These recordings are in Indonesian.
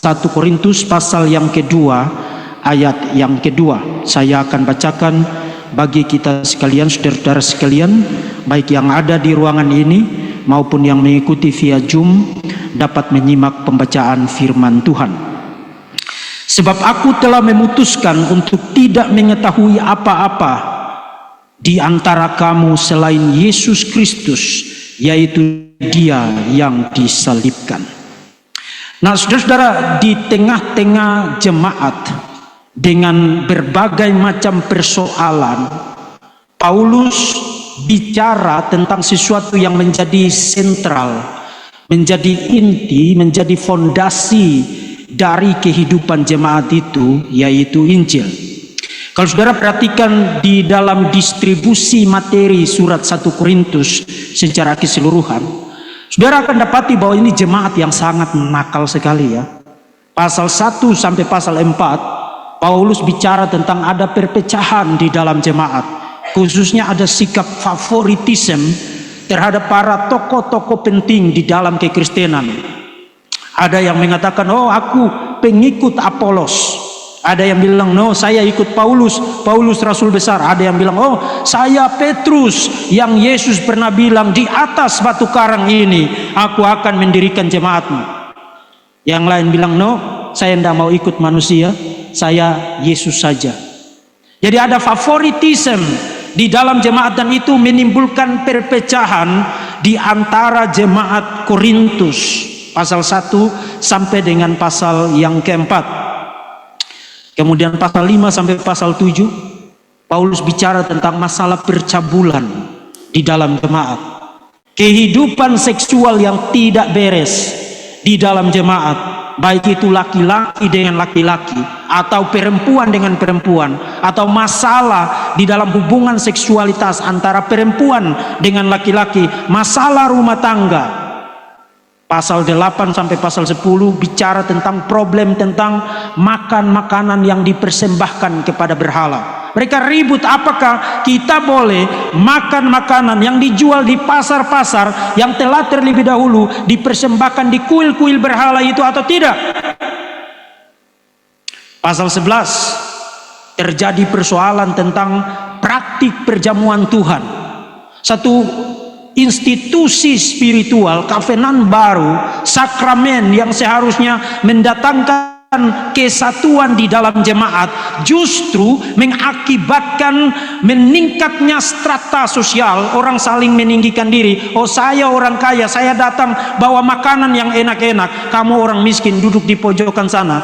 1 Korintus pasal yang kedua, ayat yang kedua. Saya akan bacakan bagi kita sekalian, saudara-saudara sekalian, baik yang ada di ruangan ini maupun yang mengikuti via Zoom, dapat menyimak pembacaan firman Tuhan. Sebab aku telah memutuskan untuk tidak mengetahui apa-apa di antara kamu selain Yesus Kristus, yaitu Dia yang disalibkan. Nah, saudara-saudara, di tengah-tengah jemaat dengan berbagai macam persoalan, Paulus bicara tentang sesuatu yang menjadi sentral, menjadi inti, menjadi fondasi dari kehidupan jemaat itu, yaitu Injil. Kalau saudara perhatikan di dalam distribusi materi surat 1 Korintus secara keseluruhan, saudara akan dapati bahwa ini jemaat yang sangat nakal sekali ya. Pasal 1 sampai pasal 4, Paulus bicara tentang ada perpecahan di dalam jemaat. Khususnya ada sikap favoritisme terhadap para tokoh-tokoh penting di dalam kekristenan. Ada yang mengatakan, oh aku pengikut Apolos. Ada yang bilang, no saya ikut Paulus, Paulus rasul besar. Ada yang bilang, oh saya Petrus yang Yesus pernah bilang, di atas batu karang ini aku akan mendirikan jemaatmu. Yang lain bilang, no saya tidak mau ikut manusia, saya Yesus saja. Jadi ada favoritisme di dalam jemaat, dan itu menimbulkan perpecahan di antara jemaat Korintus. Pasal 1 sampai dengan pasal yang keempat. Kemudian pasal 5 sampai pasal 7, Paulus bicara tentang masalah percabulan di dalam jemaat. Kehidupan seksual yang tidak beres di dalam jemaat, baik itu laki-laki dengan laki-laki atau perempuan dengan perempuan, atau masalah di dalam hubungan seksualitas antara perempuan dengan laki-laki, masalah rumah tangga. Pasal 8 sampai pasal 10 bicara tentang problem tentang makan makanan yang dipersembahkan kepada berhala. Mereka ribut apakah kita boleh makan makanan yang dijual di pasar-pasar yang telah terlebih dahulu dipersembahkan di kuil-kuil berhala itu atau tidak. Pasal 11 terjadi persoalan tentang praktik perjamuan Tuhan. Satu institusi spiritual, kovenan baru, sakramen yang seharusnya mendatangkan kesatuan di dalam jemaat, justru mengakibatkan meningkatnya strata sosial. Orang saling meninggikan diri. Oh saya orang kaya, saya datang bawa makanan yang enak-enak, kamu orang miskin duduk di pojokan sana.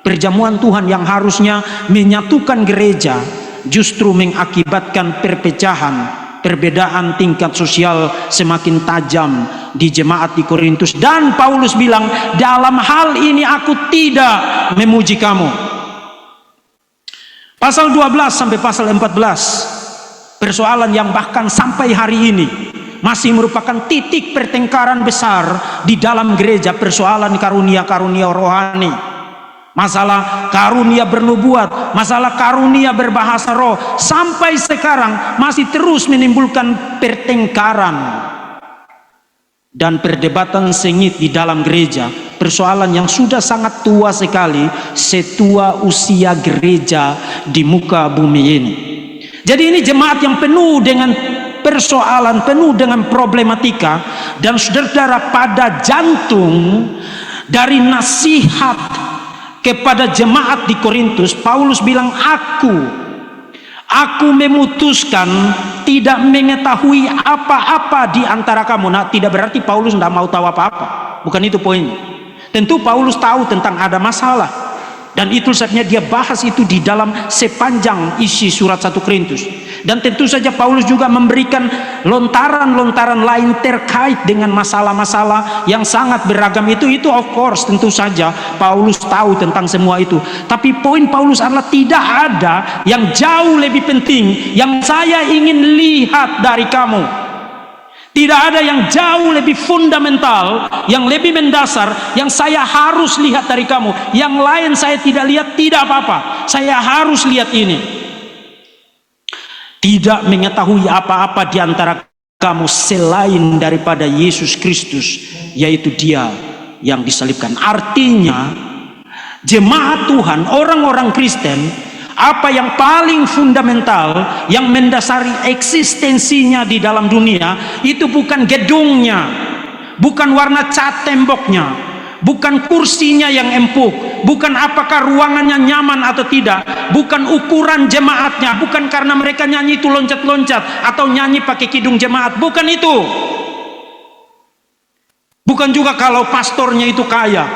Perjamuan Tuhan yang harusnya menyatukan gereja justru mengakibatkan perpecahan. Perbedaan tingkat sosial semakin tajam di jemaat di Korintus, dan Paulus bilang, dalam hal ini aku tidak memuji kamu. Pasal 12 sampai pasal 14, persoalan yang bahkan sampai hari ini masih merupakan titik pertengkaran besar di dalam gereja, persoalan karunia-karunia rohani. Masalah karunia bernubuat, masalah karunia berbahasa roh, sampai sekarang masih terus menimbulkan pertengkaran dan perdebatan sengit di dalam gereja. Persoalan yang sudah sangat tua sekali, setua usia gereja di muka bumi ini. Jadi ini jemaat yang penuh dengan persoalan, penuh dengan problematika, dan saudara, pada jantung dari nasihat kepada jemaat di Korintus, Paulus bilang, aku memutuskan tidak mengetahui apa-apa di antara kamu. Nah, tidak berarti Paulus tidak mau tahu apa-apa, bukan itu poinnya. Tentu Paulus tahu tentang ada masalah, dan itu saatnya dia bahas itu di dalam sepanjang isi surat 1 Korintus. Dan tentu saja Paulus juga memberikan lontaran-lontaran lain terkait dengan masalah-masalah yang sangat beragam itu of course, tentu saja Paulus tahu tentang semua itu. Tapi poin Paulus adalah tidak ada yang jauh lebih penting yang saya ingin lihat dari kamu. Tidak ada yang jauh lebih fundamental, yang lebih mendasar, yang saya harus lihat dari kamu. Yang lain saya tidak lihat, tidak apa-apa, saya harus lihat ini. Tidak mengetahui apa-apa di antara kamu selain daripada Yesus Kristus, yaitu Dia yang disalibkan. Artinya Jemaat Tuhan, orang-orang Kristen, apa yang paling fundamental yang mendasari eksistensinya di dalam dunia itu bukan gedungnya, bukan warna cat temboknya, bukan kursinya yang empuk, bukan apakah ruangannya nyaman atau tidak, bukan ukuran jemaatnya, bukan karena mereka nyanyi itu loncat-loncat atau nyanyi pakai kidung jemaat, bukan itu. Bukan juga kalau pastornya itu kaya,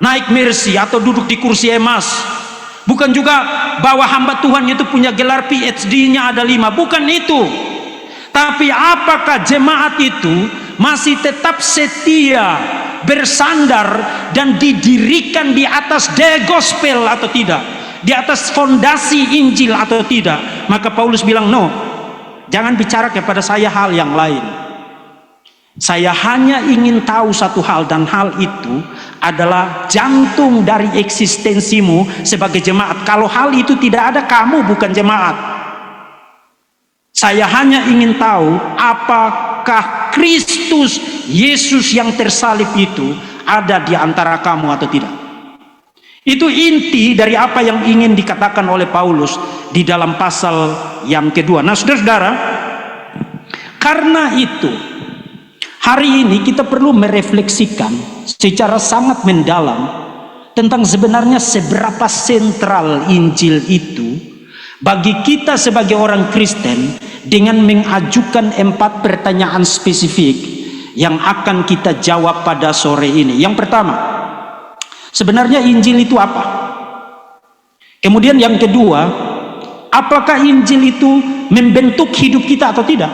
naik Mercy atau duduk di kursi emas. Bukan juga bahwa hamba Tuhan itu punya gelar PhD-nya ada 5, bukan itu. Tapi apakah jemaat itu masih tetap setia, bersandar dan didirikan di atas the gospel atau tidak, di atas fondasi Injil atau tidak? Maka Paulus bilang, no, jangan bicara kepada saya hal yang lain. Saya hanya ingin tahu satu hal, dan hal itu adalah jantung dari eksistensimu sebagai jemaat. Kalau hal itu tidak ada, kamu bukan jemaat. Saya hanya ingin tahu apakah Kristus Yesus yang tersalib itu ada di antara kamu atau tidak. Itu inti dari apa yang ingin dikatakan oleh Paulus di dalam pasal yang kedua. Nah, saudara-saudara, karena itu hari ini kita perlu merefleksikan secara sangat mendalam tentang sebenarnya seberapa sentral Injil itu bagi kita sebagai orang Kristen, dengan mengajukan 4 pertanyaan spesifik yang akan kita jawab pada sore ini. Yang pertama, sebenarnya Injil itu apa? Kemudian yang kedua, apakah Injil itu membentuk hidup kita atau tidak?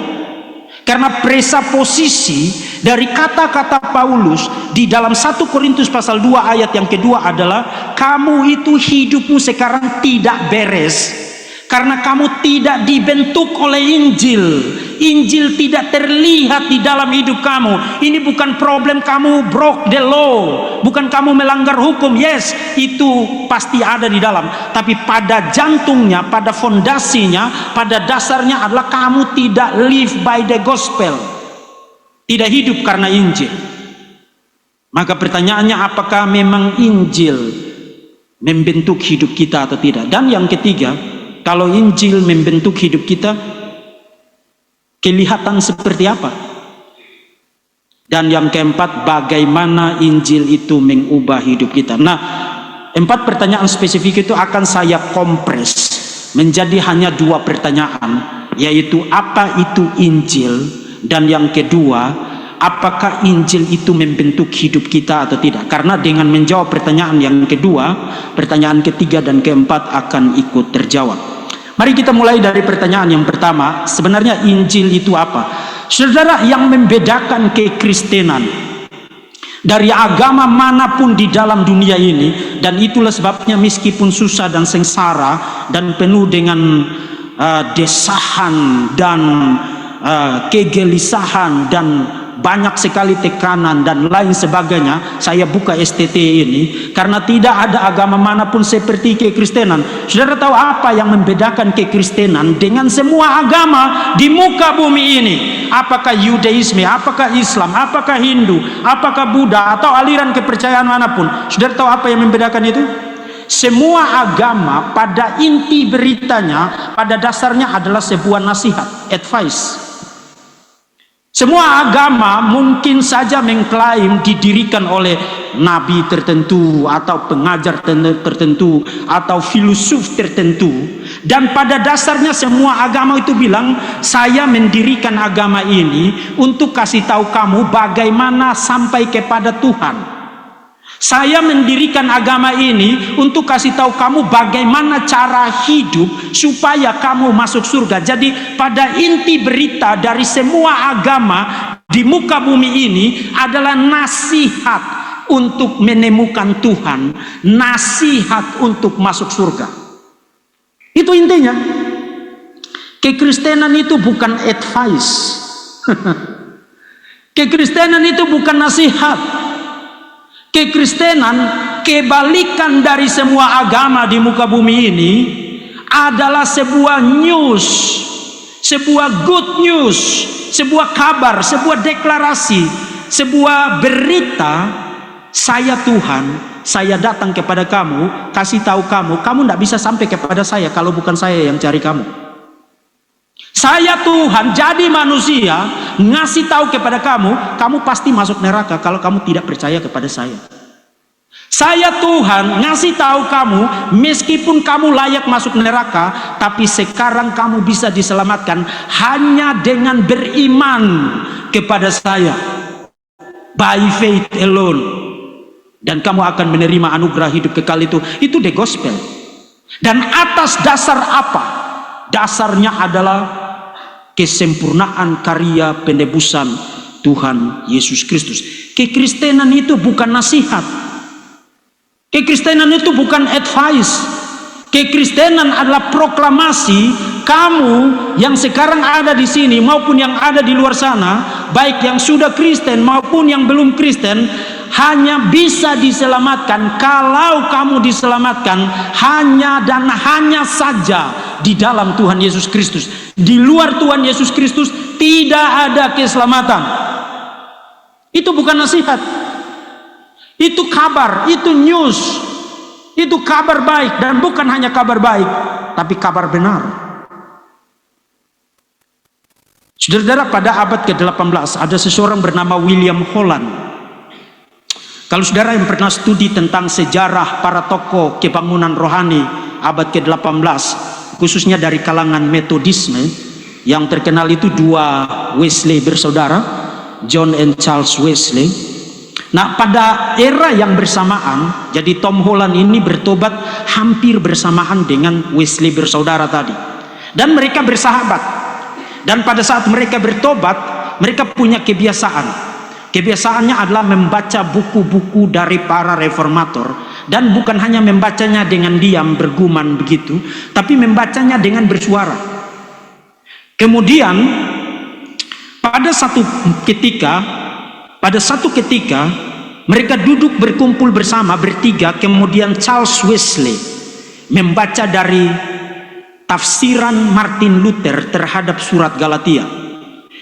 Karena presaposisi dari kata-kata Paulus di dalam 1 Korintus pasal 2 ayat yang kedua adalah, kamu itu hidupmu sekarang tidak beres karena kamu tidak dibentuk oleh Injil. Injil tidak terlihat di dalam hidup kamu. Ini bukan problem kamu broke the law, bukan kamu melanggar hukum. Yes, itu pasti ada di dalam. Tapi pada jantungnya, pada fondasinya, pada dasarnya adalah kamu tidak live by the gospel, tidak hidup karena Injil. Maka pertanyaannya, apakah memang Injil membentuk hidup kita atau tidak? Dan yang ketiga, kalau Injil membentuk hidup kita, kelihatan seperti apa? Dan yang keempat, bagaimana Injil itu mengubah hidup kita? Nah, 4 pertanyaan spesifik itu akan saya kompres menjadi hanya 2 pertanyaan, yaitu apa itu Injil, dan yang kedua, apakah Injil itu membentuk hidup kita atau tidak? Karena dengan menjawab pertanyaan yang kedua, pertanyaan ketiga dan keempat akan ikut terjawab. Mari kita mulai dari pertanyaan yang pertama, sebenarnya Injil itu apa? Saudara, yang membedakan kekristenan dari agama manapun di dalam dunia ini, dan itulah sebabnya meskipun susah dan sengsara dan penuh dengan desahan dan kegelisahan dan banyak sekali tekanan dan lain sebagainya, saya buka STT ini karena tidak ada agama manapun seperti kekristenan. Saudara tahu apa yang membedakan kekristenan dengan semua agama di muka bumi ini? Apakah Yudaisme, apakah Islam, apakah Hindu, apakah Buddha, atau aliran kepercayaan manapun? Saudara tahu apa yang membedakan itu? Semua agama pada inti beritanya, pada dasarnya adalah sebuah nasihat, advice. Semua agama mungkin saja mengklaim didirikan oleh nabi tertentu atau pengajar tertentu atau filosof tertentu, dan pada dasarnya semua agama itu bilang, saya mendirikan agama ini untuk kasih tahu kamu bagaimana sampai kepada Tuhan. Saya mendirikan agama ini untuk kasih tahu kamu bagaimana cara hidup supaya kamu masuk surga. Jadi pada inti berita dari semua agama di muka bumi ini adalah nasihat untuk menemukan Tuhan, nasihat untuk masuk surga. Itu intinya. Kekristenan itu bukan advice. Kekristenan itu bukan nasihat. Kekristenan, kebalikan dari semua agama di muka bumi ini, adalah sebuah news, sebuah good news, sebuah kabar, sebuah deklarasi, sebuah berita, saya Tuhan Saya datang kepada kamu, kasih tahu kamu, kamu tidak bisa sampai kepada saya kalau bukan saya yang cari kamu. Saya Tuhan jadi manusia, ngasih tahu kepada kamu, kamu pasti masuk neraka kalau kamu tidak percaya kepada saya. Saya Tuhan ngasih tahu kamu, meskipun kamu layak masuk neraka, tapi sekarang kamu bisa diselamatkan hanya dengan beriman kepada saya. By faith alone. Dan kamu akan menerima anugerah hidup kekal itu. Itu the gospel. Dan atas dasar apa? Dasarnya adalah kesempurnaan karya penebusan Tuhan Yesus Kristus. Kekristenan itu bukan nasihat. Kekristenan itu bukan advice. Kekristenan adalah proklamasi. Kamu yang sekarang ada di sini maupun yang ada di luar sana, baik yang sudah Kristen maupun yang belum Kristen, hanya bisa diselamatkan kalau kamu diselamatkan hanya dan hanya saja di dalam Tuhan Yesus Kristus. Di luar Tuhan Yesus Kristus tidak ada keselamatan. Itu bukan nasihat. Itu kabar, itu news, itu kabar baik, dan bukan hanya kabar baik, tapi kabar benar. Saudara-saudara, pada abad ke-18 ada seseorang bernama William Holland. Kalau saudara yang pernah studi tentang sejarah para tokoh kebangunan rohani abad ke-18, khususnya dari kalangan Metodisme, yang terkenal itu dua Wesley bersaudara, John and Charles Wesley. Nah, pada era yang bersamaan, jadi Tom Holland ini bertobat hampir bersamaan dengan Wesley bersaudara tadi. Dan mereka bersahabat. Dan pada saat mereka bertobat, mereka punya kebiasaan. Kebiasaannya adalah membaca buku-buku dari para reformator. Dan bukan hanya membacanya dengan diam, bergumam begitu, tapi membacanya dengan bersuara. Kemudian, pada satu ketika mereka duduk berkumpul bersama bertiga, kemudian Charles Wesley membaca dari tafsiran Martin Luther terhadap surat Galatia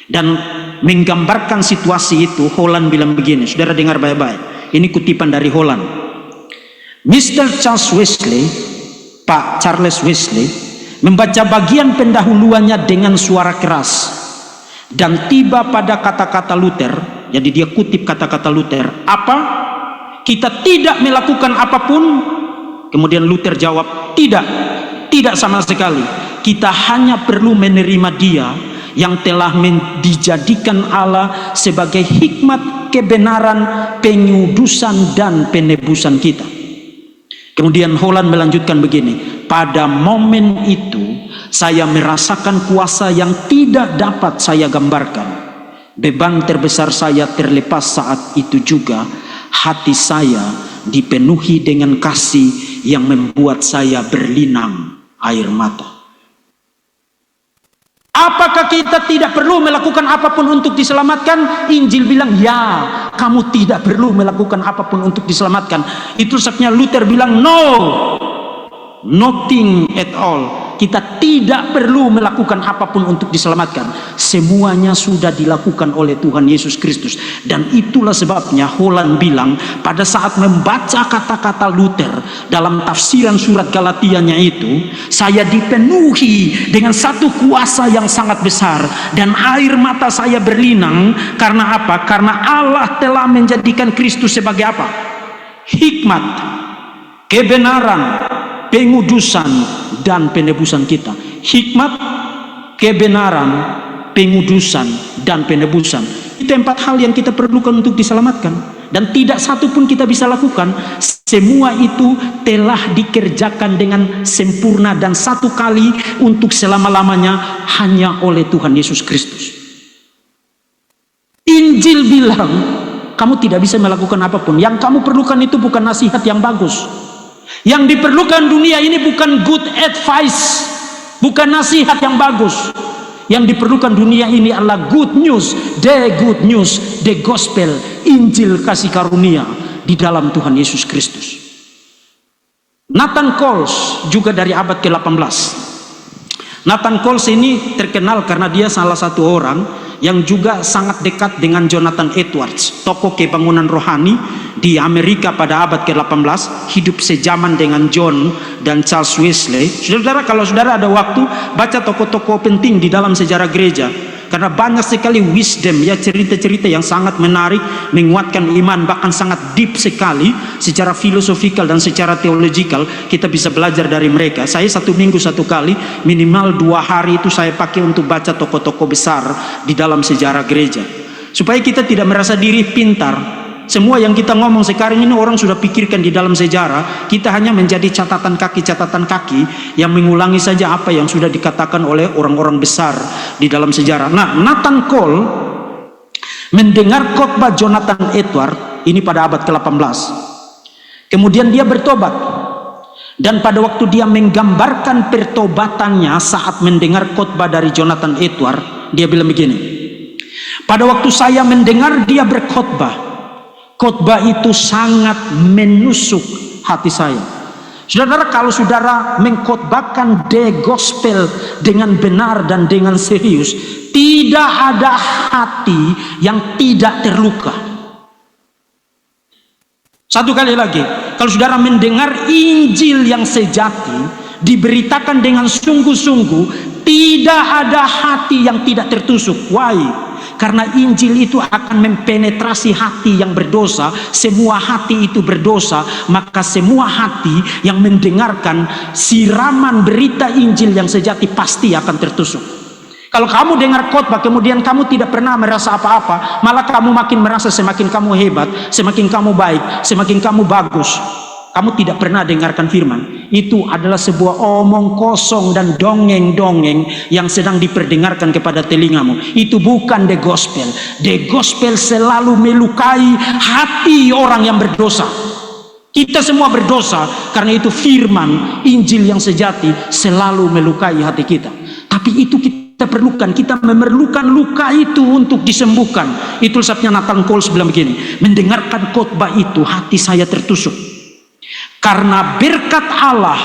dan menggambarkan situasi itu. Holland bilang begini, saudara dengar baik-baik, ini kutipan dari Holland. Mr. Charles Wesley, Pak Charles Wesley, membaca bagian pendahuluannya dengan suara keras dan tiba pada kata-kata Luther. Jadi dia kutip kata-kata Luther. Apa? Kita tidak melakukan apapun. Kemudian Luther jawab, tidak. Tidak sama sekali. Kita hanya perlu menerima dia yang telah dijadikan Allah sebagai hikmat, kebenaran, pengudusan dan penebusan kita. Kemudian Holland melanjutkan begini. Pada momen itu saya merasakan kuasa yang tidak dapat saya gambarkan. Beban terbesar saya terlepas saat itu juga. Hati saya dipenuhi dengan kasih yang membuat saya berlinang air mata. Apakah kita tidak perlu melakukan apapun untuk diselamatkan? Injil bilang, ya, kamu tidak perlu melakukan apapun untuk diselamatkan. Itu sebabnya Luther bilang, no, nothing at all. Kita tidak perlu melakukan apapun untuk diselamatkan. Semuanya sudah dilakukan oleh Tuhan Yesus Kristus. Dan itulah sebabnya Holland bilang, pada saat membaca kata-kata Luther dalam tafsiran surat Galatianya itu, saya dipenuhi dengan satu kuasa yang sangat besar. Dan air mata saya berlinang. Karena apa? Karena Allah telah menjadikan Kristus sebagai apa? Hikmat, kebenaran, pengudusan dan penebusan kita. Hikmat, kebenaran, pengudusan dan penebusan. Itu 4 hal yang kita perlukan untuk diselamatkan. Dan tidak satu pun kita bisa lakukan. Semua itu telah dikerjakan dengan sempurna dan satu kali untuk selama-lamanya hanya oleh Tuhan Yesus Kristus. Injil bilang, kamu tidak bisa melakukan apapun. Yang kamu perlukan itu bukan nasihat yang bagus. Yang diperlukan dunia ini bukan good advice, bukan nasihat yang bagus. Yang diperlukan dunia ini adalah good news, the gospel, Injil kasih karunia di dalam Tuhan Yesus Kristus. Nathan Coles juga dari abad ke-18. Nathan Coles ini terkenal karena dia salah satu orang yang juga sangat dekat dengan Jonathan Edwards, tokoh kebangunan rohani di Amerika pada abad ke-18, hidup sejaman dengan John dan Charles Wesley. Saudara, kalau saudara ada waktu, baca tokoh-tokoh penting di dalam sejarah gereja, karena banyak sekali wisdom, ya, cerita-cerita yang sangat menarik, menguatkan iman, bahkan sangat deep sekali secara filosofikal dan secara teologikal. Kita bisa belajar dari mereka. Saya 1 minggu 1 kali, minimal 2 hari itu saya pakai untuk baca tokoh-tokoh besar di dalam sejarah gereja, supaya kita tidak merasa diri pintar. Semua yang kita ngomong sekarang ini orang sudah pikirkan di dalam sejarah. Kita hanya menjadi catatan kaki yang mengulangi saja apa yang sudah dikatakan oleh orang-orang besar di dalam sejarah. Nah, Nathan Cole mendengar khotbah Jonathan Edwards ini pada abad ke-18. Kemudian dia bertobat. Dan pada waktu dia menggambarkan pertobatannya saat mendengar khotbah dari Jonathan Edwards, dia bilang begini: pada waktu saya mendengar dia berkhotbah, khotbah itu sangat menusuk hati saya. Saudara, kalau saudara mengkhotbahkan the gospel dengan benar dan dengan serius, tidak ada hati yang tidak terluka. Satu kali lagi, kalau saudara mendengar Injil yang sejati, diberitakan dengan sungguh-sungguh, tidak ada hati yang tidak tertusuk. Why? Karena Injil itu akan mempenetrasi hati yang berdosa. Semua hati itu berdosa, maka semua hati yang mendengarkan siraman berita Injil yang sejati pasti akan tertusuk. Kalau kamu dengar khotbah kemudian kamu tidak pernah merasa apa-apa, malah kamu makin merasa semakin kamu hebat, semakin kamu baik, semakin kamu bagus, kamu tidak pernah dengarkan firman. Itu adalah sebuah omong kosong dan dongeng-dongeng yang sedang diperdengarkan kepada telingamu. Itu bukan the gospel. The gospel selalu melukai hati orang yang berdosa. Kita semua berdosa, karena itu firman Injil yang sejati selalu melukai hati kita. Tapi itu kita perlukan, kita memerlukan luka itu untuk disembuhkan. Itu sebabnya Nathan Cole bilang begini: mendengarkan khotbah itu hati saya tertusuk. Karena berkat Allah,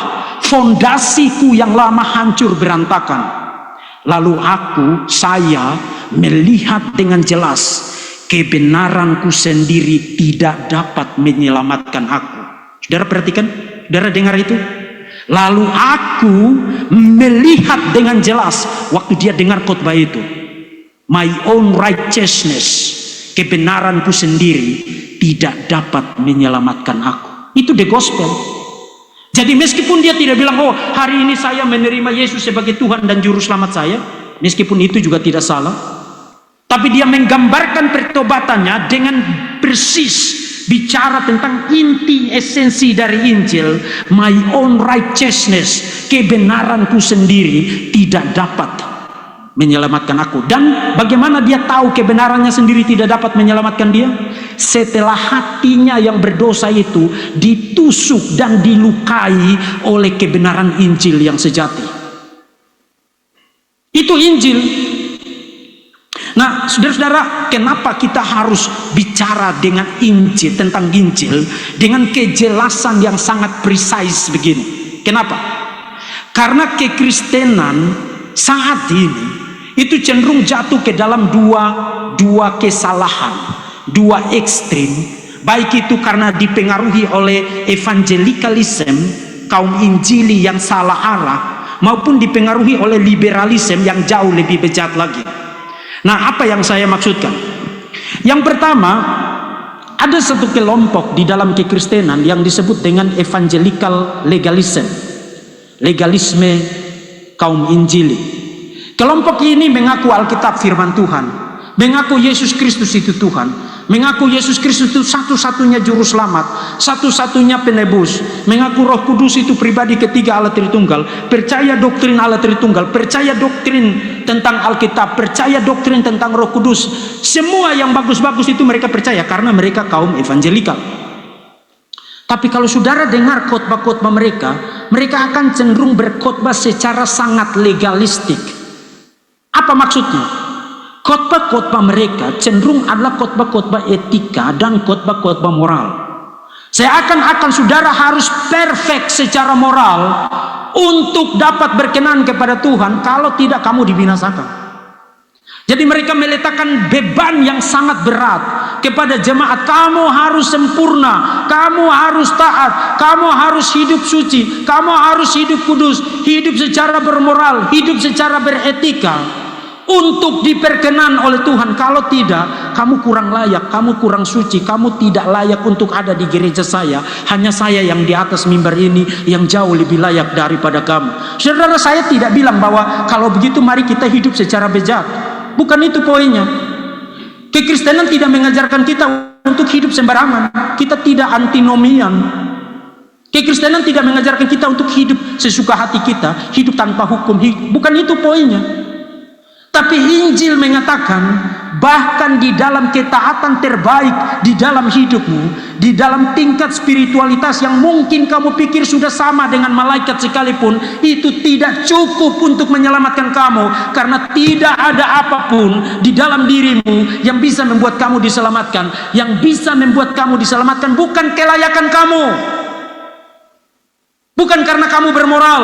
fondasiku yang lama hancur berantakan. Lalu saya melihat dengan jelas kebenaranku sendiri tidak dapat menyelamatkan aku. Saudara perhatikan, saudara dengar itu. Lalu aku melihat dengan jelas waktu dia dengar khotbah itu, my own righteousness, kebenaranku sendiri tidak dapat menyelamatkan aku. Itu the gospel. Jadi meskipun dia tidak bilang, oh hari ini saya menerima Yesus sebagai Tuhan dan Juru Selamat saya, meskipun itu juga tidak salah, tapi dia menggambarkan pertobatannya dengan persis bicara tentang inti esensi dari Injil. My own righteousness, kebenaranku sendiri tidak dapat menyelamatkan aku. Dan bagaimana dia tahu kebenarannya sendiri tidak dapat menyelamatkan dia? Setelah hatinya yang berdosa itu ditusuk dan dilukai oleh kebenaran Injil yang sejati. Itu Injil. Nah, saudara-saudara, kenapa kita harus bicara dengan Injil, tentang Injil dengan kejelasan yang sangat precise begini? Kenapa? Karena kekristenan saat ini itu cenderung jatuh ke dalam dua kesalahan, dua ekstrim. Baik itu karena dipengaruhi oleh evangelicalism, kaum Injili yang salah arah, maupun dipengaruhi oleh liberalisme yang jauh lebih bejat lagi. Nah, apa yang saya maksudkan? Yang pertama, ada satu kelompok di dalam kekristenan yang disebut dengan evangelical legalism, legalisme kaum Injili. Kelompok ini mengaku Alkitab firman Tuhan, mengaku Yesus Kristus itu Tuhan, mengaku Yesus Kristus itu satu-satunya juru selamat, satu-satunya penebus, mengaku Roh Kudus itu pribadi ketiga Allah Tritunggal, percaya doktrin Allah Tritunggal, percaya doktrin tentang Alkitab, percaya doktrin tentang Roh Kudus. Semua yang bagus-bagus itu mereka percaya karena mereka kaum evangelikal. Tapi kalau saudara dengar khotbah-khotbah mereka akan cenderung berkhotbah secara sangat legalistik. Apa maksudnya? Khotbah-khotbah mereka cenderung adalah khotbah-khotbah etika dan khotbah-khotbah moral. Seakan-akan saudara harus perfect secara moral untuk dapat berkenan kepada Tuhan, kalau tidak kamu dibinasakan. Jadi mereka meletakkan beban yang sangat berat kepada jemaat. Kamu harus sempurna, kamu harus taat, kamu harus hidup suci, kamu harus hidup kudus, hidup secara bermoral, hidup secara beretika untuk diperkenan oleh Tuhan. Kalau tidak, kamu kurang layak, kamu kurang suci, kamu tidak layak untuk ada di gereja saya. Hanya saya yang di atas mimbar ini yang jauh lebih layak daripada kamu. Saudara, saya tidak bilang bahwa kalau begitu mari kita hidup secara bejat. Bukan itu poinnya. Kekristenan tidak mengajarkan kita untuk hidup sembarangan. Kita tidak antinomian. Kekristenan tidak mengajarkan kita untuk hidup sesuka hati kita, hidup tanpa hukum. Bukan itu poinnya. Tapi Injil mengatakan bahkan di dalam ketaatan terbaik di dalam hidupmu, di dalam tingkat spiritualitas yang mungkin kamu pikir sudah sama dengan malaikat sekalipun, itu tidak cukup untuk menyelamatkan kamu, karena tidak ada apapun di dalam dirimu yang bisa membuat kamu diselamatkan. Yang bisa membuat kamu diselamatkan bukan kelayakan kamu, bukan karena kamu bermoral,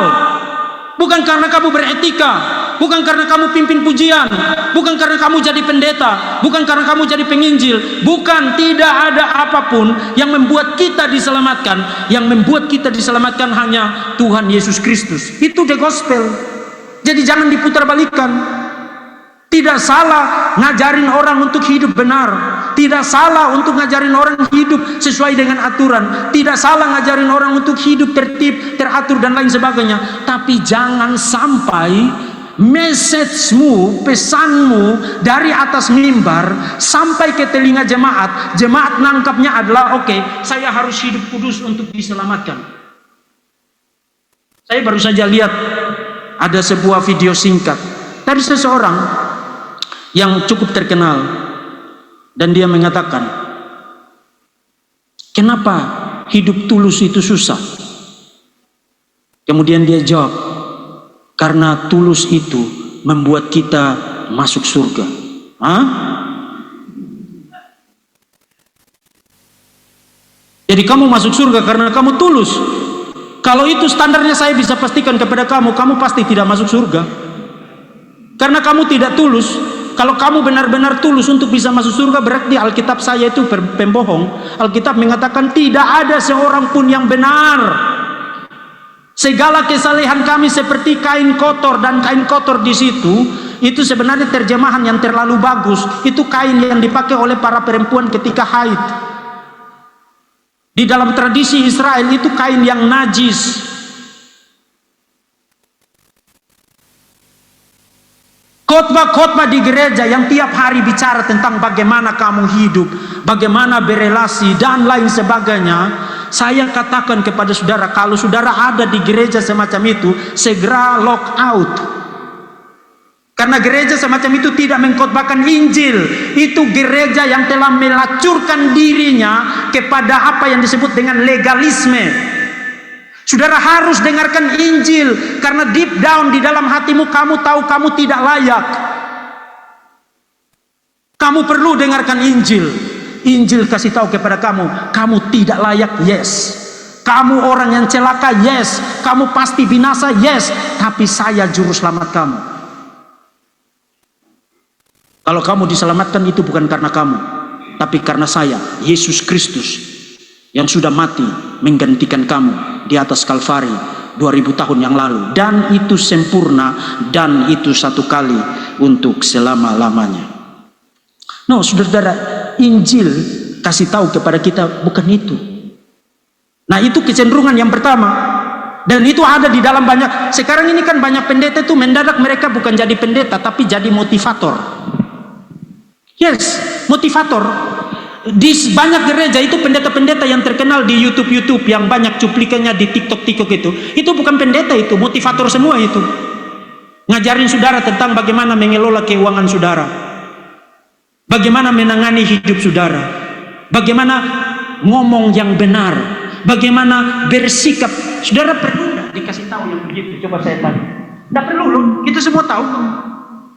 bukan karena kamu beretika, bukan karena kamu pimpin pujian, bukan karena kamu jadi pendeta, bukan karena kamu jadi penginjil, bukan. Tidak ada apapun yang membuat kita diselamatkan. Yang membuat kita diselamatkan hanya Tuhan Yesus Kristus. Itu the gospel. Jadi jangan diputarbalikkan. Tidak salah ngajarin orang untuk hidup benar, tidak salah untuk ngajarin orang hidup sesuai dengan aturan, tidak salah ngajarin orang untuk hidup tertib, teratur dan lain sebagainya. Tapi jangan sampai message-mu, pesanmu dari atas mimbar sampai ke telinga jemaat, jemaat nangkapnya adalah oke, saya harus hidup kudus untuk diselamatkan. Saya baru saja lihat ada sebuah video singkat dari seseorang yang cukup terkenal, dan dia mengatakan, kenapa hidup tulus itu susah? Kemudian dia jawab, karena tulus itu membuat kita masuk surga. Hah? Jadi kamu masuk surga karena kamu tulus? Kalau itu standarnya, saya bisa pastikan kepada kamu, kamu pasti tidak masuk surga, karena kamu tidak tulus. Kalau kamu benar-benar tulus untuk bisa masuk surga, berarti Alkitab saya itu pembohong. Alkitab mengatakan tidak ada seorang pun yang benar. Segala kesalehan kami seperti kain kotor, dan kain kotor di situ itu sebenarnya terjemahan yang terlalu bagus. Itu kain yang dipakai oleh para perempuan ketika haid. Di dalam tradisi Israel itu kain yang najis. Khotbah-khotbah di gereja yang tiap hari bicara tentang bagaimana kamu hidup, bagaimana berelasi dan lain sebagainya. Saya katakan kepada saudara, kalau saudara ada di gereja semacam itu, segera lock out. Karena gereja semacam itu tidak mengkhotbahkan Injil. Itu gereja yang telah melacurkan dirinya kepada apa yang disebut dengan legalisme. Saudara harus dengarkan Injil, karena deep down di dalam hatimu kamu tahu kamu tidak layak. Kamu perlu dengarkan Injil. Injil kasih tahu kepada kamu, kamu tidak layak, yes. Kamu orang yang celaka, yes. Kamu pasti binasa, yes. Tapi saya juru selamat kamu. Kalau kamu diselamatkan itu bukan karena kamu, tapi karena saya, Yesus Kristus, yang sudah mati menggantikan kamu di atas Kalvari 2000 tahun yang lalu, dan itu sempurna, dan itu satu kali untuk selama-lamanya. No, saudara, Injil kasih tahu kepada kita bukan itu. Nah, itu kecenderungan yang pertama, dan itu ada di dalam banyak. Sekarang ini kan banyak pendeta itu mendadak mereka bukan jadi pendeta tapi jadi motivator. Yes, motivator. Di banyak gereja itu pendeta-pendeta yang terkenal di YouTube yang banyak cuplikannya di TikTok itu bukan pendeta, itu motivator semua. Itu ngajarin saudara tentang bagaimana mengelola keuangan saudara, bagaimana menangani hidup saudara, bagaimana ngomong yang benar, bagaimana bersikap. Saudara perlu nggak dikasih tahu yang begitu? Coba saya tanya. Nggak perlu loh, kita semua tahu.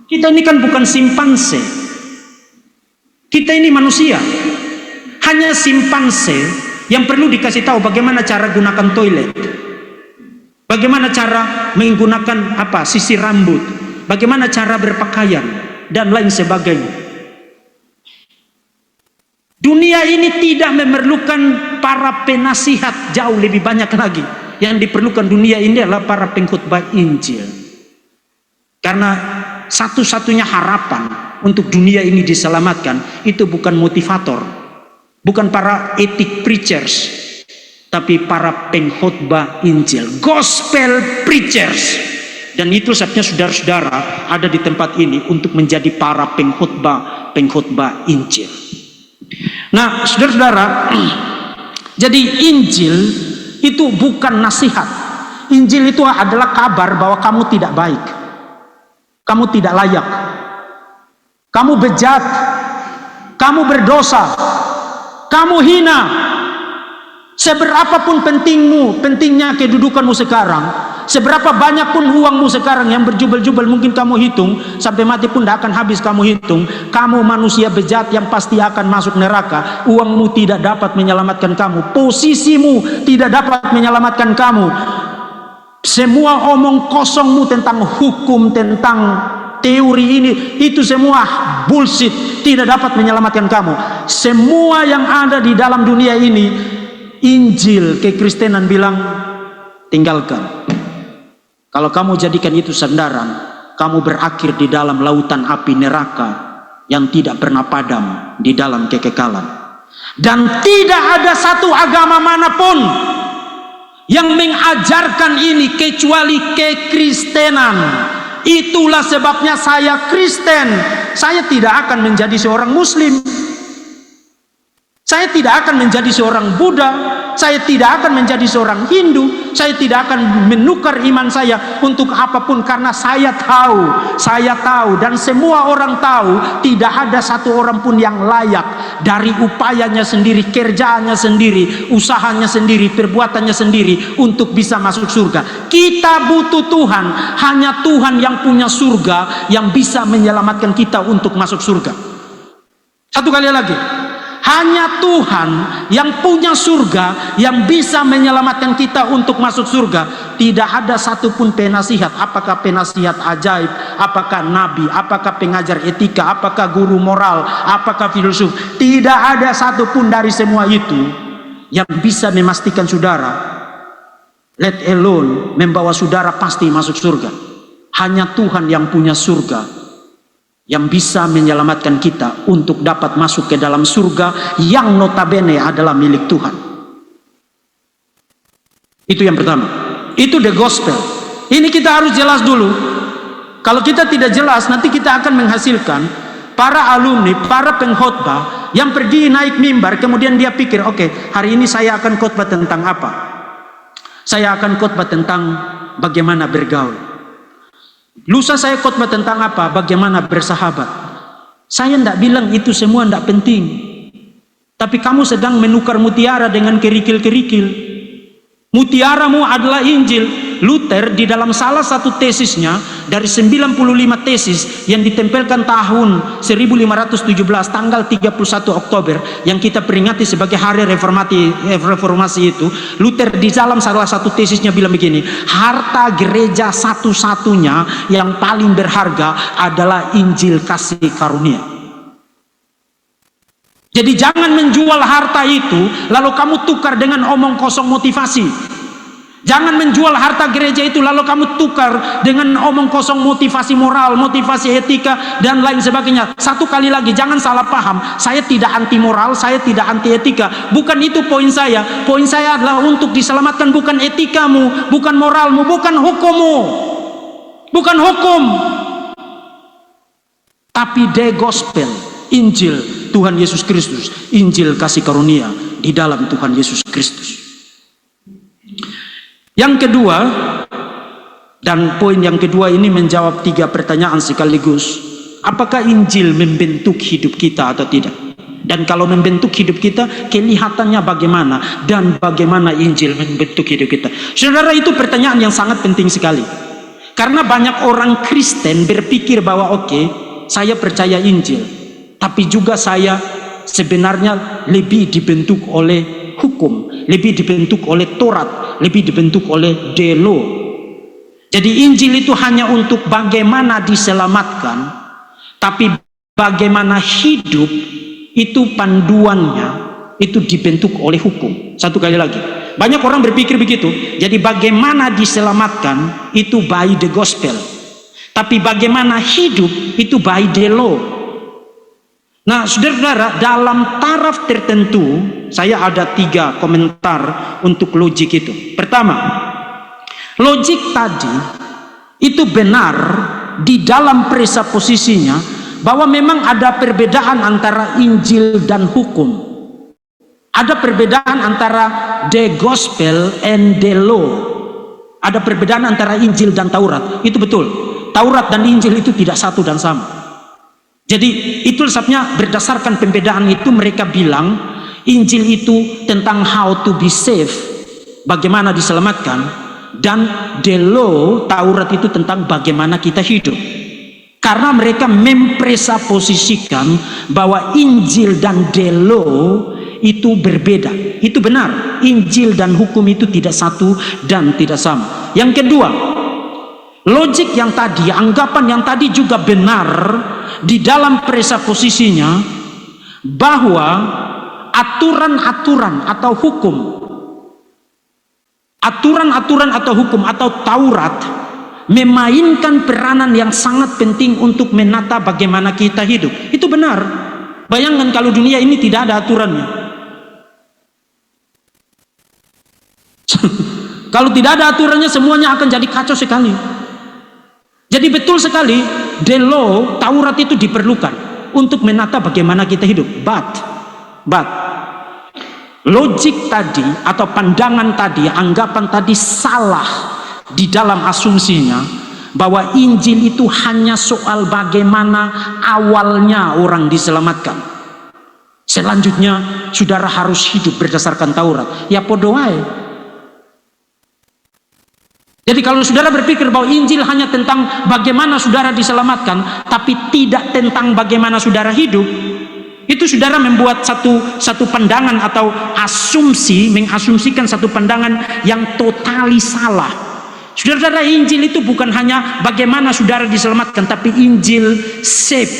Kita ini kan bukan simpanse, kita ini manusia. Hanya simpanse yang perlu dikasih tahu bagaimana cara gunakan toilet, bagaimana cara menggunakan sisir rambut, bagaimana cara berpakaian, dan lain sebagainya. Dunia ini tidak memerlukan para penasihat, jauh lebih banyak lagi. Yang diperlukan dunia ini adalah para pengkhotbah Injil. Karena satu-satunya harapan untuk dunia ini diselamatkan itu bukan motivator, bukan para epic preachers, tapi para pengkhotbah Injil, gospel preachers. Dan itu sebabnya saudara-saudara ada di tempat ini untuk menjadi para pengkhotbah Injil. Nah, saudara-saudara, jadi Injil itu bukan nasihat. Injil itu adalah kabar bahwa kamu tidak baik, kamu tidak layak, kamu bejat, kamu berdosa, kamu hina. Seberapapun pentingnya kedudukanmu sekarang, seberapa banyak pun uangmu sekarang yang berjubel-jubel, mungkin kamu hitung sampai mati pun tidak akan habis kamu hitung. Kamu manusia bejat yang pasti akan masuk neraka. Uangmu tidak dapat menyelamatkan kamu, posisimu tidak dapat menyelamatkan kamu. Semua omong kosongmu tentang hukum, tentang teori ini, itu semua bullshit, tidak dapat menyelamatkan kamu. Semua yang ada di dalam dunia ini, Injil kekristenan bilang tinggalkan. Kalau kamu jadikan itu sandaran, kamu berakhir di dalam lautan api neraka yang tidak pernah padam di dalam kekekalan. Dan tidak ada satu agama manapun yang mengajarkan ini kecuali kekristenan. Itulah sebabnya saya Kristen. Saya tidak akan menjadi seorang Muslim, saya tidak akan menjadi seorang Buddha, saya tidak akan menjadi seorang Hindu, saya tidak akan menukar iman saya untuk apapun, karena saya tahu dan semua orang tahu tidak ada satu orang pun yang layak dari upayanya sendiri, kerjaannya sendiri, usahanya sendiri, perbuatannya sendiri untuk bisa masuk surga. Kita butuh Tuhan, hanya Tuhan yang punya surga yang bisa menyelamatkan kita untuk masuk surga. Satu kali lagi, hanya Tuhan yang punya surga yang bisa menyelamatkan kita untuk masuk surga. Tidak ada satupun penasihat, apakah penasihat ajaib, apakah nabi, apakah pengajar etika, apakah guru moral, apakah filsuf. Tidak ada satupun dari semua itu yang bisa memastikan saudara, let alone membawa saudara pasti masuk surga. Hanya Tuhan yang punya surga yang bisa menyelamatkan kita untuk dapat masuk ke dalam surga yang notabene adalah milik Tuhan. Itu yang pertama. Itu the gospel. Ini kita harus jelas dulu. Kalau kita tidak jelas, nanti kita akan menghasilkan para alumni, para pengkhotbah yang pergi naik mimbar, kemudian dia pikir, oke, hari ini saya akan khotbah tentang apa? Saya akan khotbah tentang bagaimana bergaul. Lusa saya khotbah tentang apa? Bagaimana bersahabat. Saya tidak bilang itu semua tidak penting, tapi kamu sedang menukar mutiara dengan kerikil-kerikil. Mutiaramu adalah Injil. Luther di dalam salah satu tesisnya dari 95 tesis yang ditempelkan tahun 1517 tanggal 31 Oktober yang kita peringati sebagai hari reformasi itu, Luther di dalam salah satu tesisnya bilang begini, harta gereja satu-satunya yang paling berharga adalah Injil kasih karunia. Jadi jangan menjual harta itu lalu kamu tukar dengan omong kosong motivasi. Jangan menjual harta gereja itu lalu kamu tukar dengan omong kosong motivasi moral, motivasi etika dan lain sebagainya. Satu kali lagi, jangan salah paham. Saya tidak anti moral, saya tidak anti etika. Bukan itu poin saya. Poin saya adalah untuk diselamatkan bukan etikamu, bukan moralmu, bukan hukummu, bukan hukum, tapi the gospel, Injil Tuhan Yesus Kristus, Injil kasih karunia di dalam Tuhan Yesus Kristus. Yang kedua, dan poin yang kedua ini menjawab 3 pertanyaan sekaligus. Apakah Injil membentuk hidup kita atau tidak? Dan kalau membentuk hidup kita, kelihatannya bagaimana? Dan bagaimana Injil membentuk hidup kita? Saudara, itu pertanyaan yang sangat penting sekali. Karena banyak orang Kristen berpikir bahwa oke, saya percaya Injil, tapi juga saya sebenarnya lebih dibentuk oleh hukum, lebih dibentuk oleh Taurat, lebih dibentuk oleh the law. Jadi Injil itu hanya untuk bagaimana diselamatkan, Tapi bagaimana hidup itu panduannya itu dibentuk oleh hukum. Satu kali lagi, banyak orang berpikir begitu. Jadi bagaimana diselamatkan itu by the gospel, tapi bagaimana hidup itu by the law. Nah, saudara-saudara, dalam taraf tertentu saya ada 3 komentar untuk logik itu. Pertama, logik tadi itu benar di dalam presupposisinya bahwa memang ada perbedaan antara Injil dan hukum. Ada perbedaan antara the gospel and the law. Ada perbedaan antara Injil dan Taurat. Itu betul. Taurat dan Injil itu tidak satu dan sama. Jadi itu sebabnya berdasarkan pembedaan itu mereka bilang Injil itu tentang how to be saved, bagaimana diselamatkan, dan the law, Taurat itu tentang bagaimana kita hidup. Karena mereka mempresupposisikan bahwa Injil dan the law itu berbeda. Itu benar, Injil dan hukum itu tidak satu dan tidak sama. Yang kedua, logik yang tadi, anggapan yang tadi juga benar di dalam presupposisinya bahwa aturan-aturan atau hukum, aturan-aturan atau hukum atau Taurat memainkan peranan yang sangat penting untuk menata bagaimana kita hidup. Itu benar. Bayangkan kalau dunia ini tidak ada aturannya. Kalau tidak ada aturannya, semuanya akan jadi kacau sekali. Jadi betul sekali, the law, Taurat itu diperlukan untuk menata bagaimana kita hidup. But logik tadi atau pandangan tadi, anggapan tadi salah di dalam asumsinya bahwa Injil itu hanya soal bagaimana awalnya orang diselamatkan. Selanjutnya saudara harus hidup berdasarkan Taurat. Ya podo wae. Jadi kalau saudara berpikir bahwa Injil hanya tentang bagaimana saudara diselamatkan, tapi tidak tentang bagaimana saudara hidup, itu saudara membuat satu pandangan atau asumsi, mengasumsikan satu pandangan yang totali salah. Saudara-saudara, Injil itu bukan hanya bagaimana saudara diselamatkan, tapi Injil shape